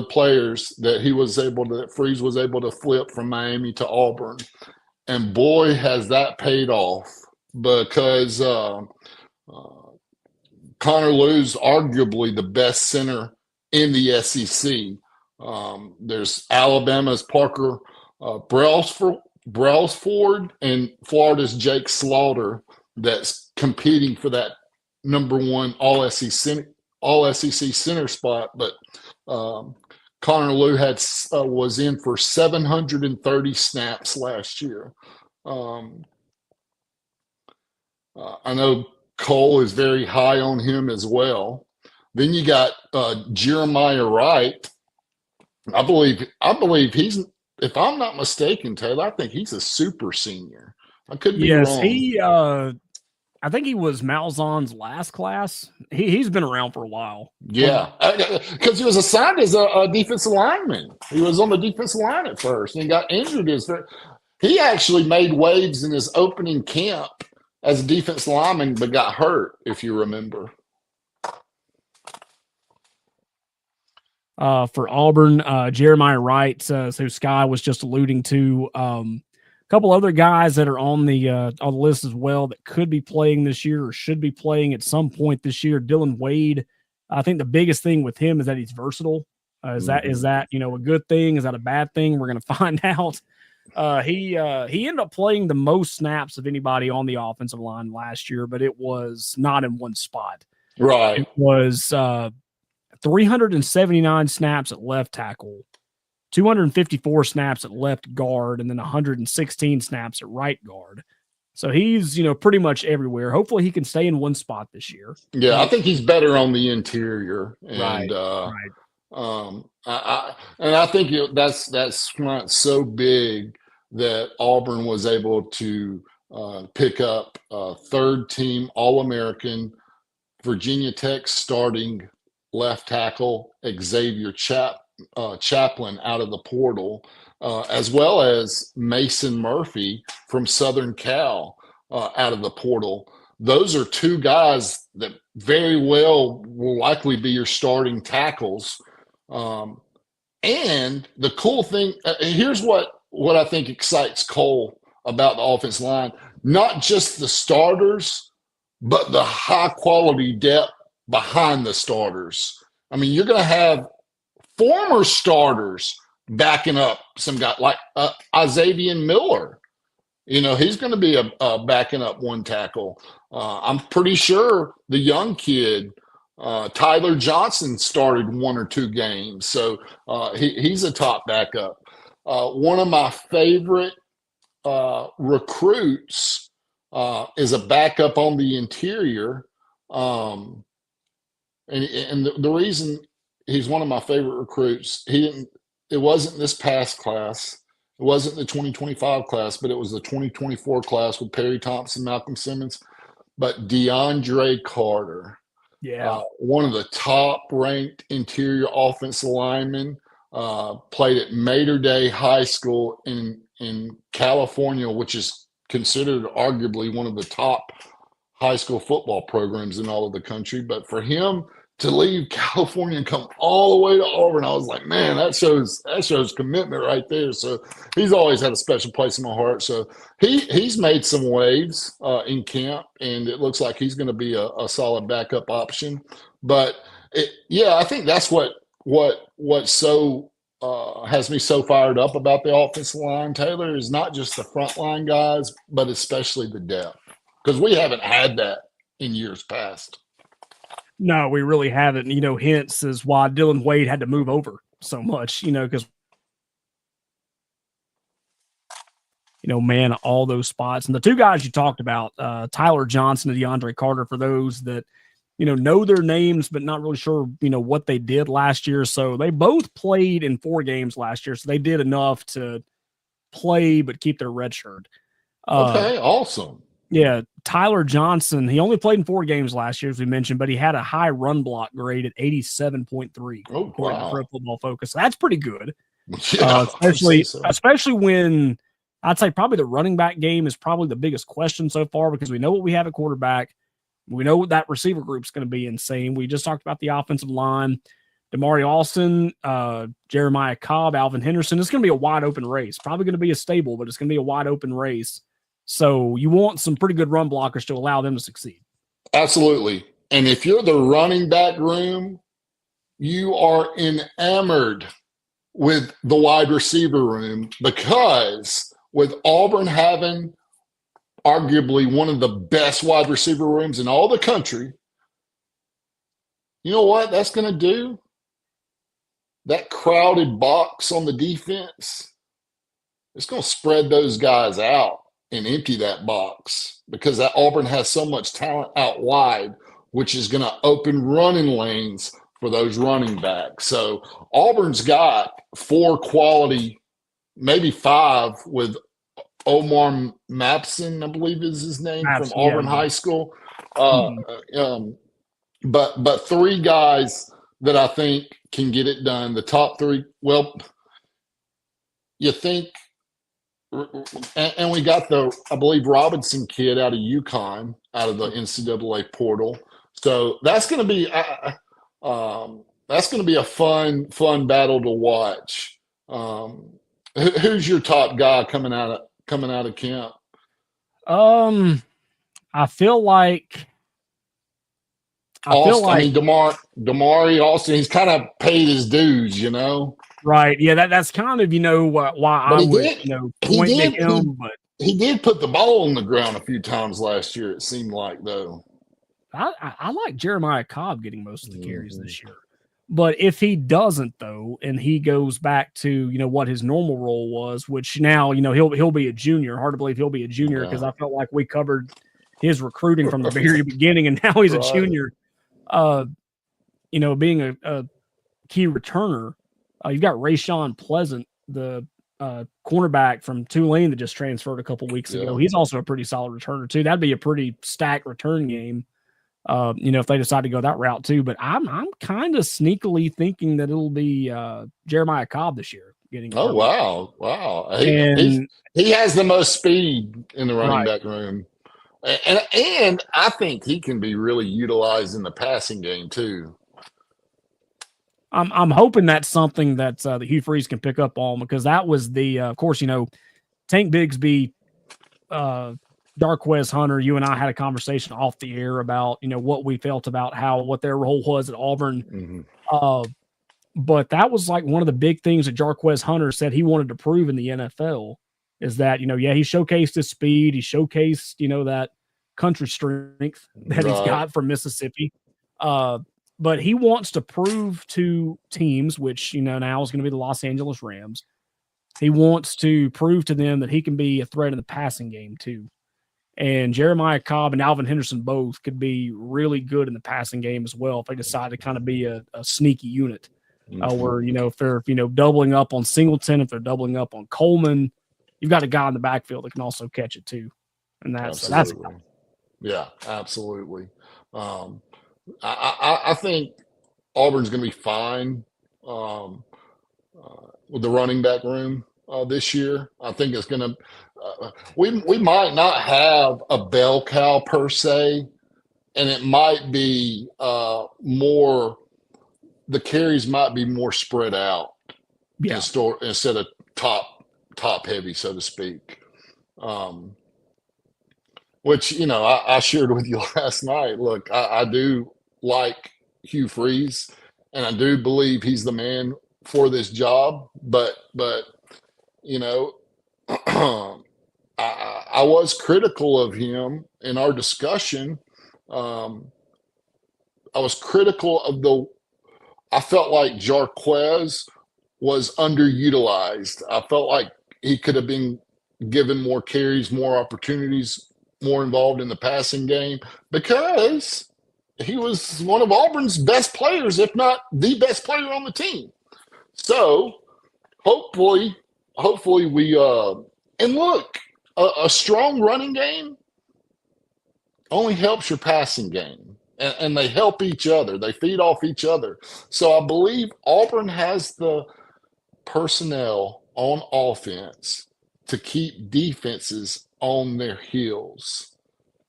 players that Freeze was able to flip from Miami to Auburn. And boy, has that paid off, because Connor Lew's arguably the best center in the SEC. There's Alabama's Parker Brailsford and Florida's Jake Slaughter that's competing for that number 1 all SEC center spot. But Connor Lew was in for 730 snaps last year. I know Cole is very high on him as well. Then you got Jeremiah Wright. I believe he's, if I'm not mistaken, Taylor, I think he's a super senior. I could be wrong. I think he was Malzahn's last class. He's been around for a while. Yeah, because he was assigned as a defensive lineman. He was on the defensive line at first and got injured. He actually made waves in his opening camp as a defensive lineman, but got hurt, if you remember. For Auburn, Jeremiah Wright, so Skye was just alluding to. A couple other guys that are on the list as well that could be playing this year or should be playing at some point this year. Dylan Wade, I think the biggest thing with him is that he's versatile. Is that a good thing? Is that a bad thing? We're going to find out. He ended up playing the most snaps of anybody on the offensive line last year, but it was not in one spot. Right. It was 379 snaps at left tackle, 254 snaps at left guard, and then 116 snaps at right guard. So he's, pretty much everywhere. Hopefully he can stay in one spot this year. Yeah, I think he's better on the interior. And, right. I think that's why it's so big that Auburn was able to pick up third-team All-American Virginia Tech starting left tackle Xavier Chaplin out of the portal, as well as Mason Murphy from Southern Cal out of the portal. Those are 2 guys that very well will likely be your starting tackles. And the cool thing, here's what I think excites Cole about the offensive line: not just the starters, but the high quality depth behind the starters. I mean, you're going to have former starters backing up some guy like Xavier Miller. He's going to be a backing up one tackle. I'm pretty sure the young kid, Tyler Johnson, started 1 or 2 games. So he's a top backup. One of my favorite recruits is a backup on the interior. And the reason he's one of my favorite recruits, it wasn't this past class. It wasn't the 2025 class, but it was the 2024 class with Perry Thompson, Malcolm Simmons, but DeAndre Carter. Yeah. One of the top-ranked interior offensive linemen, played at Mater Dei High School in California, which is considered arguably one of the top high school football programs in all of the country. But for him to leave California and come all the way to Auburn, I was like, man, that shows commitment right there. So he's always had a special place in my heart. So he's made some waves in camp, and it looks like he's going to be a solid backup option. But I think that's what so has me so fired up about the offensive line, Taylor, is not just the frontline guys, but especially the depth, because we haven't had that in years past. No, we really haven't. Hence is why Dylan Wade had to move over so much, because, man, all those spots. And the 2 guys you talked about, Tyler Johnson and DeAndre Carter, for those that, know their names, but not really sure, what they did last year. So they both played in 4 games last year. So they did enough to play, but keep their red shirt. Okay, awesome. Yeah, Tyler Johnson, he only played in 4 games last year, as we mentioned, but he had a high run block grade at 87.3, according to Pro Football Focus. So that's pretty good. Yeah, especially when I'd say probably the running back game is probably the biggest question so far, because we know what we have at quarterback. We know what that receiver group's going to be insane. We just talked about the offensive line. Damari Alston, Jeremiah Cobb, Alvin Henderson. It's going to be a wide open race. Probably going to be a stable, but it's going to be a wide open race. So you want some pretty good run blockers to allow them to succeed. Absolutely. And if you're the running back room, you are enamored with the wide receiver room, because with Auburn having arguably one of the best wide receiver rooms in all the country, you know what that's going to do? That crowded box on the defense, it's going to spread those guys out and empty that box, because that Auburn has so much talent out wide, which is going to open running lanes for those running backs. So Auburn's got 4 quality, maybe 5, with Omar Mapson, I believe is his name, from Auburn High School. But 3 guys that I think can get it done. The top 3, well, you think, and we got I believe Robinson kid out of UConn, out of the NCAA portal. So that's going to be a fun battle to watch. Who's your top guy coming out of camp? I feel like Damari Alston, he's kind of paid his dues, Right. Yeah, that's kind of, why I would, point to him. But he did put the ball on the ground a few times last year, it seemed like, though. I like Jeremiah Cobb getting most of the carries this year. But if he doesn't, though, and he goes back to, what his normal role was, which now, he'll be a junior. Hard to believe he'll be a junior, because I felt like we covered his recruiting from the very beginning, and now he's a junior. Being a key returner. You've got Rayshawn Pleasant, the cornerback from Tulane that just transferred a couple weeks ago. He's also a pretty solid returner, too. That'd be a pretty stacked return game, if they decide to go that route, too. But I'm kind of sneakily thinking that it'll be Jeremiah Cobb this year. Wow. He has the most speed in the running back room. And I think he can be really utilized in the passing game, too. I'm hoping that's something that Hugh Freeze can pick up on, because that was of course, Tank Bigsby, Darquez Hunter, you and I had a conversation off the air about, what we felt about what their role was at Auburn. But that was like one of the big things that Darquez Hunter said he wanted to prove in the NFL, is that, he showcased his speed. He showcased, that country strength that he's got from Mississippi. But he wants to prove to teams, which, now is going to be the Los Angeles Rams. He wants to prove to them that he can be a threat in the passing game too. And Jeremiah Cobb and Alvin Henderson both could be really good in the passing game as well if they decide to kind of be a sneaky unit. Where, if they're, doubling up on Singleton, if they're doubling up on Coleman, you've got a guy in the backfield that can also catch it too. And that's yeah, absolutely. I think Auburn's going to be fine with the running back room this year. I think it's going to we might not have a bell cow per se, and it might be more – the carries might be more spread out instead of top heavy, so to speak. Which, I shared with you last night. Look, I do like Hugh Freeze, and I do believe he's the man for this job. But I was critical of him in our discussion. I was critical of I felt like Jarquez was underutilized. I felt like he could have been given more carries, more opportunities, more involved in the passing game, because he was one of Auburn's best players, if not the best player on the team. So hopefully we and look, a strong running game only helps your passing game. And they help each other. They feed off each other. So I believe Auburn has the personnel on offense to keep defenses on their heels.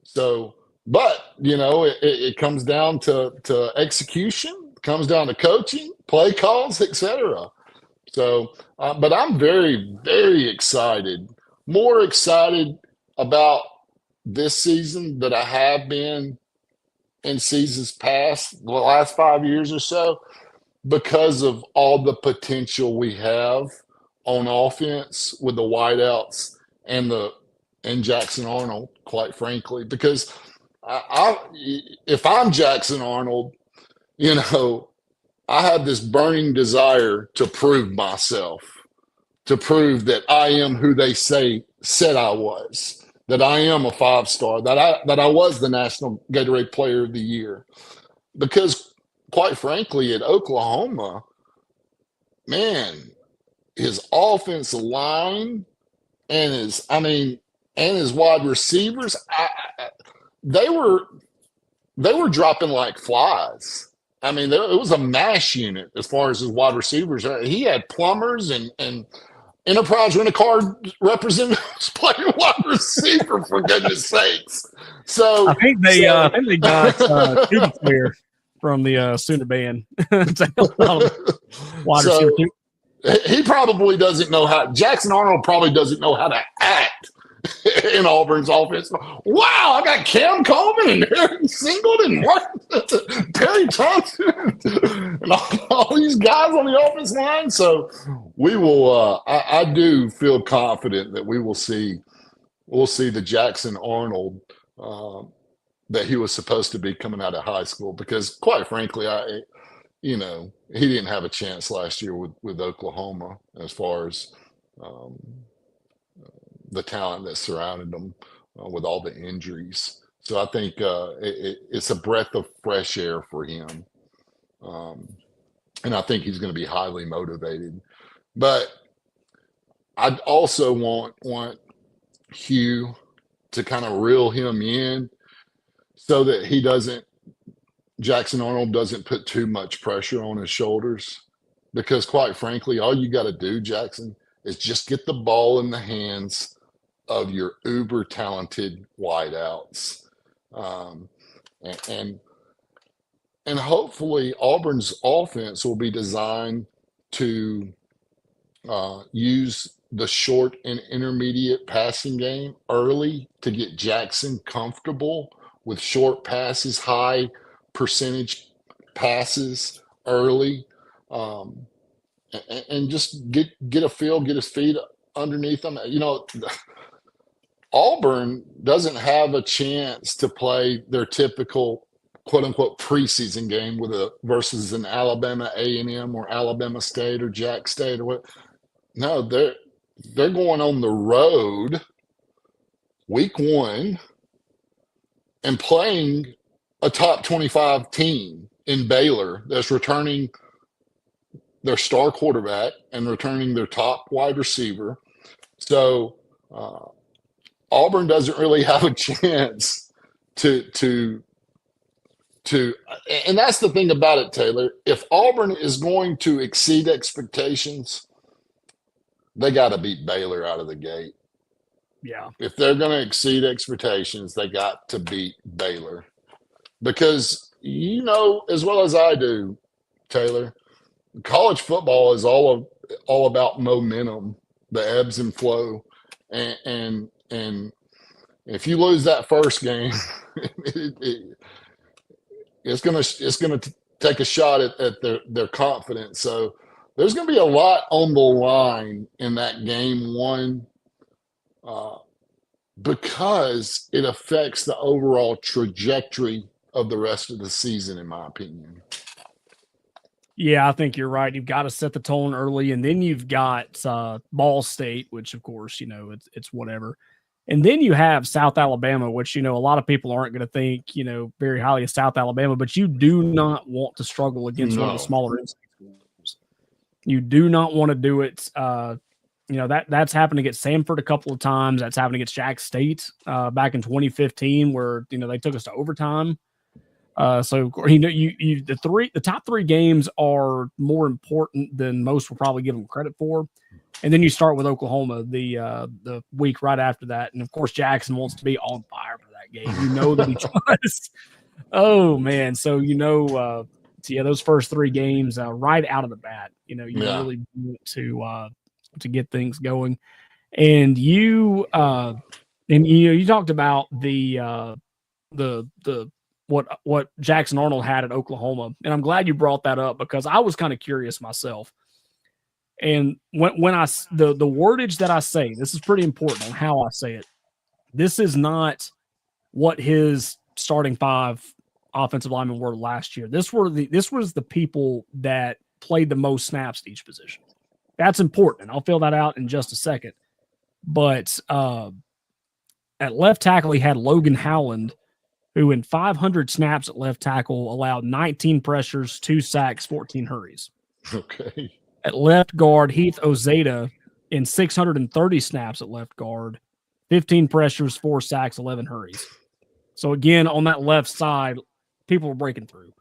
So, but, it comes down to execution, comes down to coaching, play calls, etc. So, but I'm very, very excited, more excited about this season than I have been in seasons past, the last 5 years or so, because of all the potential we have on offense with the wideouts and Jackson Arnold, quite frankly. Because if I'm Jackson Arnold, I have this burning desire to prove myself, to prove that I am who they said I was. That I am a 5-star, that I was the National Gatorade Player of the Year. Because, quite frankly, at Oklahoma, man, his offensive line and his wide receivers, they were dropping like flies. It was a mash unit as far as his wide receivers. He had plumbers and Enterprise Rent-A-Car representatives playing wide receiver, for goodness sakes. So I think they got Tubby Clear from the Sooner band to help out wide receiver too. He probably doesn't know how. Jackson Arnold probably doesn't know how to act in Auburn's offense. Wow, I got Cam Coleman and Aaron Singleton and Terry Thompson and all these guys on the offense line. So we will. I do feel confident that we'll see the Jackson Arnold that he was supposed to be coming out of high school. Because quite frankly, he didn't have a chance last year with Oklahoma as far as the talent that surrounded him with all the injuries. So I think it's a breath of fresh air for him. And I think he's going to be highly motivated. But I'd also want Hugh to kind of reel him in so that Jackson Arnold doesn't put too much pressure on his shoulders. Because quite frankly, all you got to do, Jackson, is just get the ball in the hands of your uber talented wideouts. And hopefully Auburn's offense will be designed to use the short and intermediate passing game early to get Jackson comfortable with short passes, high percentage passes early, and just get a feel, get his feet underneath them. Auburn doesn't have a chance to play their typical quote unquote preseason game versus an Alabama A&M or Alabama State or Jack State or what. No, they're going on the road week 1 and playing a top 25 team in Baylor that's returning their star quarterback and returning their top wide receiver. So Auburn doesn't really have a chance to and that's the thing about it, Taylor. If Auburn is going to exceed expectations, they got to beat Baylor out of the gate. Yeah. If they're going to exceed expectations, they got to beat Baylor. Because you know as well as I do, Taylor, college football is all about momentum, the ebbs and flow. And if you lose that first game, it's gonna take a shot at their confidence. So there's gonna be a lot on the line in that game 1, because it affects the overall trajectory of the rest of the season, in my opinion. Yeah, I think you're right. You've got to set the tone early, and then you've got Ball State, which of course, it's whatever. And then you have South Alabama, which, a lot of people aren't going to think, very highly of South Alabama, but you do not want to struggle against one of the smaller schools. You do not want to do it. That's happened against Samford a couple of times. That's happened against Jack State back in 2015, where, they took us to overtime. So the top 3 games are more important than most will probably give them credit for. And then you start with Oklahoma the week right after that. And of course, Jackson wants to be on fire for that game. That he does. Oh man. So, those first 3 games right out of the bat, really want to get things going. And you talked about the what Jackson Arnold had at Oklahoma. And I'm glad you brought that up because I was kind of curious myself. And when the wordage that I say, this is pretty important on how I say it. This is not what his starting 5 offensive linemen were last year. This was the people that played the most snaps at each position. That's important. I'll fill that out in just a second. But at left tackle, he had Logan Howland, who in 500 snaps at left tackle allowed 19 pressures, 2 sacks, 14 hurries. Okay. At left guard, Heath Ozeda in 630 snaps at left guard, 15 pressures, 4 sacks, 11 hurries. So again, on that left side, people were breaking through.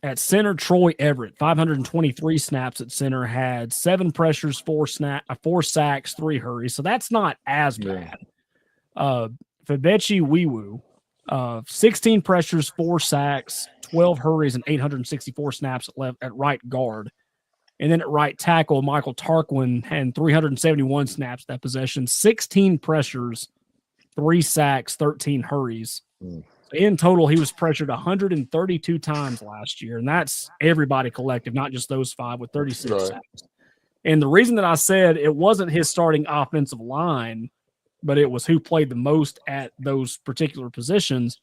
At center, Troy Everett, 523 snaps at center, had 7 pressures, 4 sacks, 3 hurries. So that's not as bad. Febechi Wiwu, 16 pressures, 4 sacks, 12 hurries, and 864 snaps at right guard. And then at right tackle, Michael Tarquin had 371 snaps that possession, 16 pressures, 3 sacks, 13 hurries. In total, he was pressured 132 times last year, and that's everybody collective, not just those 5 with 36 sacks. And the reason that I said it wasn't his starting offensive line, but it was who played the most at those particular positions.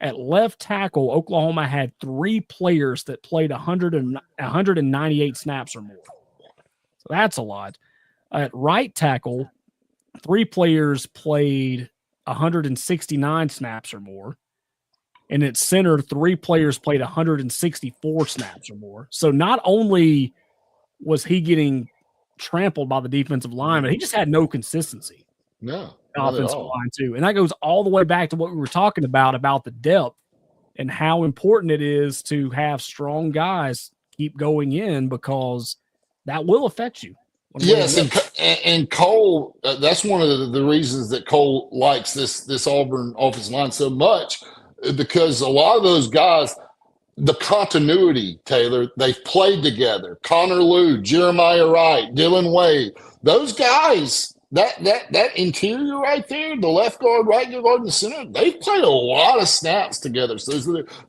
At left tackle, Oklahoma had 3 players that played 198 snaps or more. So that's a lot. At right tackle, 3 players played 169 snaps or more. And at center, 3 players played 164 snaps or more. So not only was he getting trampled by the defensive line, but he just had no consistency. No. Offensive line too. And that goes all the way back to what we were talking about the depth and how important it is to have strong guys keep going in because that will affect you. Yes, and Cole, that's one of the reasons that Cole likes this Auburn offensive line so much, because a lot of those guys, the continuity, Taylor, they've played together. Connor Lew, Jeremiah Wright, Dylan Wade, those guys, that interior right there, the left guard, right guard, and the center, they've played a lot of snaps together. So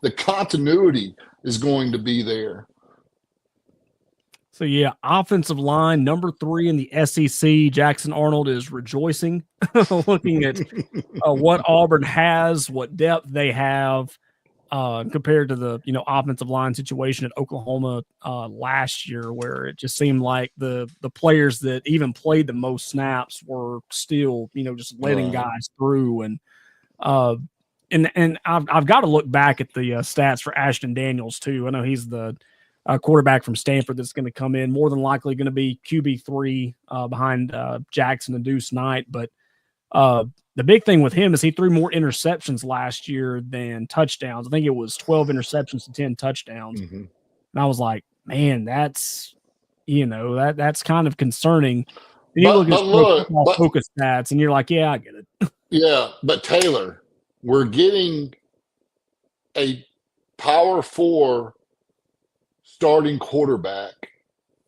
the continuity is going to be there. So, yeah, offensive line, number 3 in the SEC. Jackson Arnold is rejoicing looking at what Auburn has, what depth they have compared to the, offensive line situation at Oklahoma last year, where it just seemed like the players that even played the most snaps were still, just letting guys through. And I've got to look back at the stats for Ashton Daniels, too. I know he's the quarterback from Stanford that's going to come in, more than likely going to be QB3 behind Jackson and Deuce Knight. But the big thing with him is he threw more interceptions last year than touchdowns. I think it was 12 interceptions to 10 touchdowns. Mm-hmm. And I was like, man, that's kind of concerning. And you look at focus stats and you're like, yeah, I get it. Yeah, but Taylor, we're getting a Power 4 starting quarterback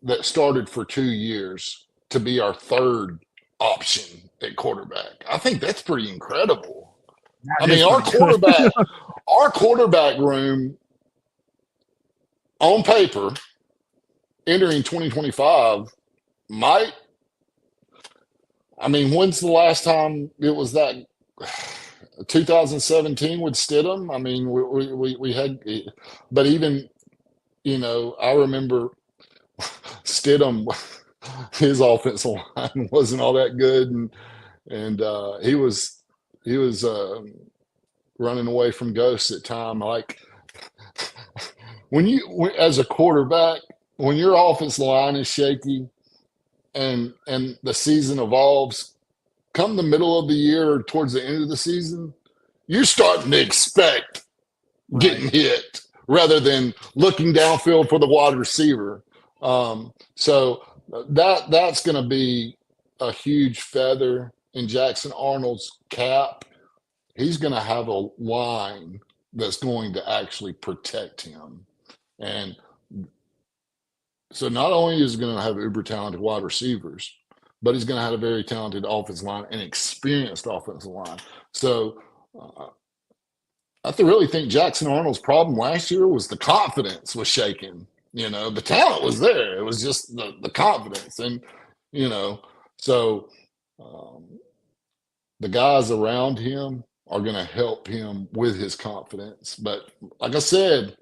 that started for 2 years to be our third option at quarterback. I think that's pretty incredible. Our quarterback room on paper entering 2025 might. When's the last time it was that? 2017 with Stidham. We had, but even, I remember Stidham, his offensive line wasn't all that good, and he was running away from ghosts at time. Like as a quarterback, when your offensive line is shaky and the season evolves, come the middle of the year or towards the end of the season, you're starting to expect getting hit rather than looking downfield for the wide receiver. So that's going to be a huge feather in Jackson Arnold's cap. He's going to have a line that's going to actually protect him. And so not only is he going to have uber talented wide receivers, but he's going to have a very talented offensive line and experienced offensive line. So I really think Jackson Arnold's problem last year was the confidence was shaken. The talent was there. It was just the confidence. And, so the guys around him are going to help him with his confidence. But like I said,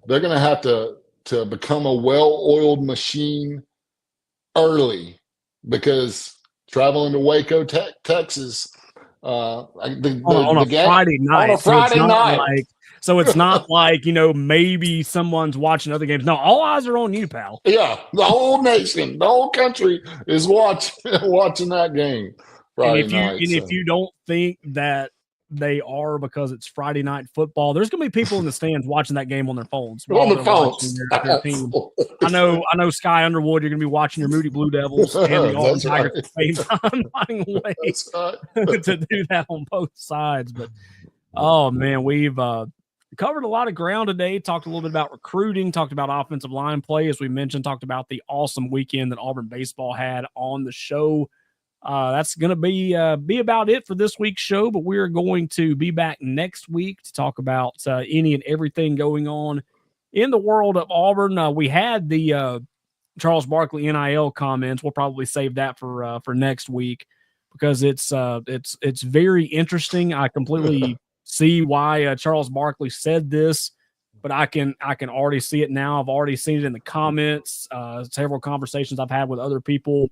they're going to have to become a well-oiled machine early, because traveling to Waco, Texas, on a Friday night. So it's not like, maybe someone's watching other games. No, all eyes are on you, pal. Yeah, the whole nation, the whole country is watching that game Friday night. If you don't think that they are because it's Friday night football, there's going to be people in the stands watching that game on their phones. On the phones. Their team. I know Skye Underwood, you're going to be watching your Moody Blue Devils and the Auburn Tigers at the same time, finding a way to do that on both sides. But, oh, man, we've covered a lot of ground today, talked a little bit about recruiting, talked about offensive line play, as we mentioned, talked about the awesome weekend that Auburn baseball had on the show. That's going to be about it for this week's show, but we're going to be back next week to talk about any and everything going on in the world of Auburn. We had the Charles Barkley NIL comments. We'll probably save that for next week, because it's very interesting. I completely see why Charles Barkley said this, but I can already see it now. I've already seen it in the comments, several conversations I've had with other people.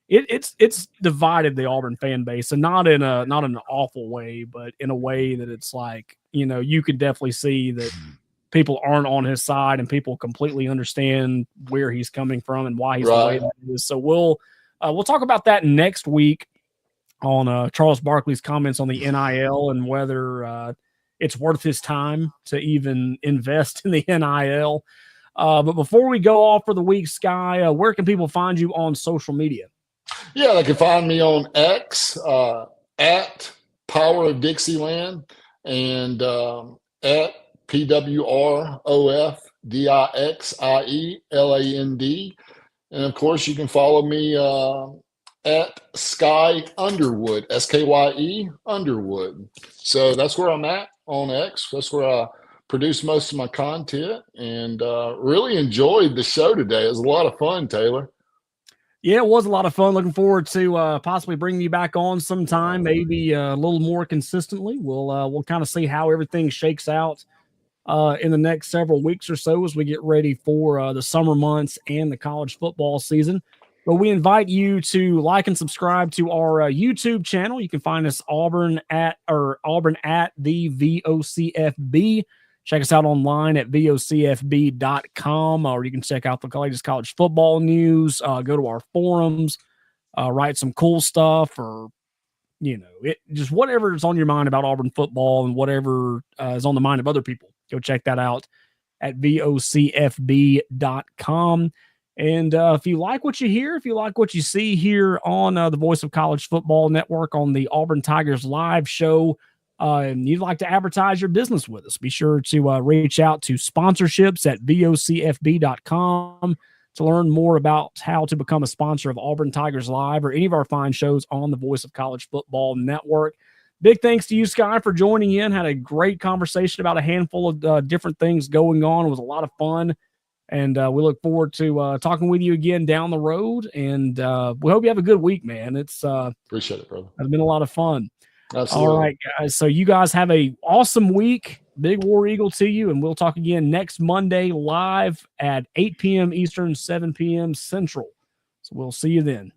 It's divided the Auburn fan base, and not in an awful way, but in a way that it's like, you could definitely see that people aren't on his side, and people completely understand where he's coming from and why he's the way that he is. So we'll talk about that next week on Charles Barkley's comments on the NIL and whether it's worth his time to even invest in the NIL. But before we go off for the week, Skye, where can people find you on social media? Yeah, they can find me on X at Power of Dixieland and at PWROFDIXIELAND. And of course, you can follow me at Skye Underwood, SKYE Underwood. So that's where I'm at on X. That's where I produce most of my content, and really enjoyed the show today. It was a lot of fun, Taylor. Yeah, it was a lot of fun. Looking forward to possibly bringing you back on sometime, maybe a little more consistently. We'll kind of see how everything shakes out in the next several weeks or so as we get ready for the summer months and the college football season. But we invite you to like and subscribe to our YouTube channel. You can find us Auburn at the VOCFB. Check us out online at vocfb.com, or you can check out the latest college football news. Go to our forums, write some cool stuff, or just whatever is on your mind about Auburn football and whatever is on the mind of other people. Go check that out at vocfb.com. And if you like what you hear, if you like what you see here on the Voice of College Football Network on the Auburn Tigers live show, and you'd like to advertise your business with us, be sure to reach out to sponsorships at vocfb.com to learn more about how to become a sponsor of Auburn Tigers Live or any of our fine shows on the Voice of College Football Network. Big thanks to you, Skye, for joining in. Had a great conversation about a handful of different things going on. It was a lot of fun. And we look forward to talking with you again down the road. And we hope you have a good week, man. It's appreciate it, brother. It's been a lot of fun. Absolutely. All right, guys. So you guys have a awesome week. Big War Eagle to you. And we'll talk again next Monday live at 8 p.m. Eastern, 7 p.m. Central. So we'll see you then.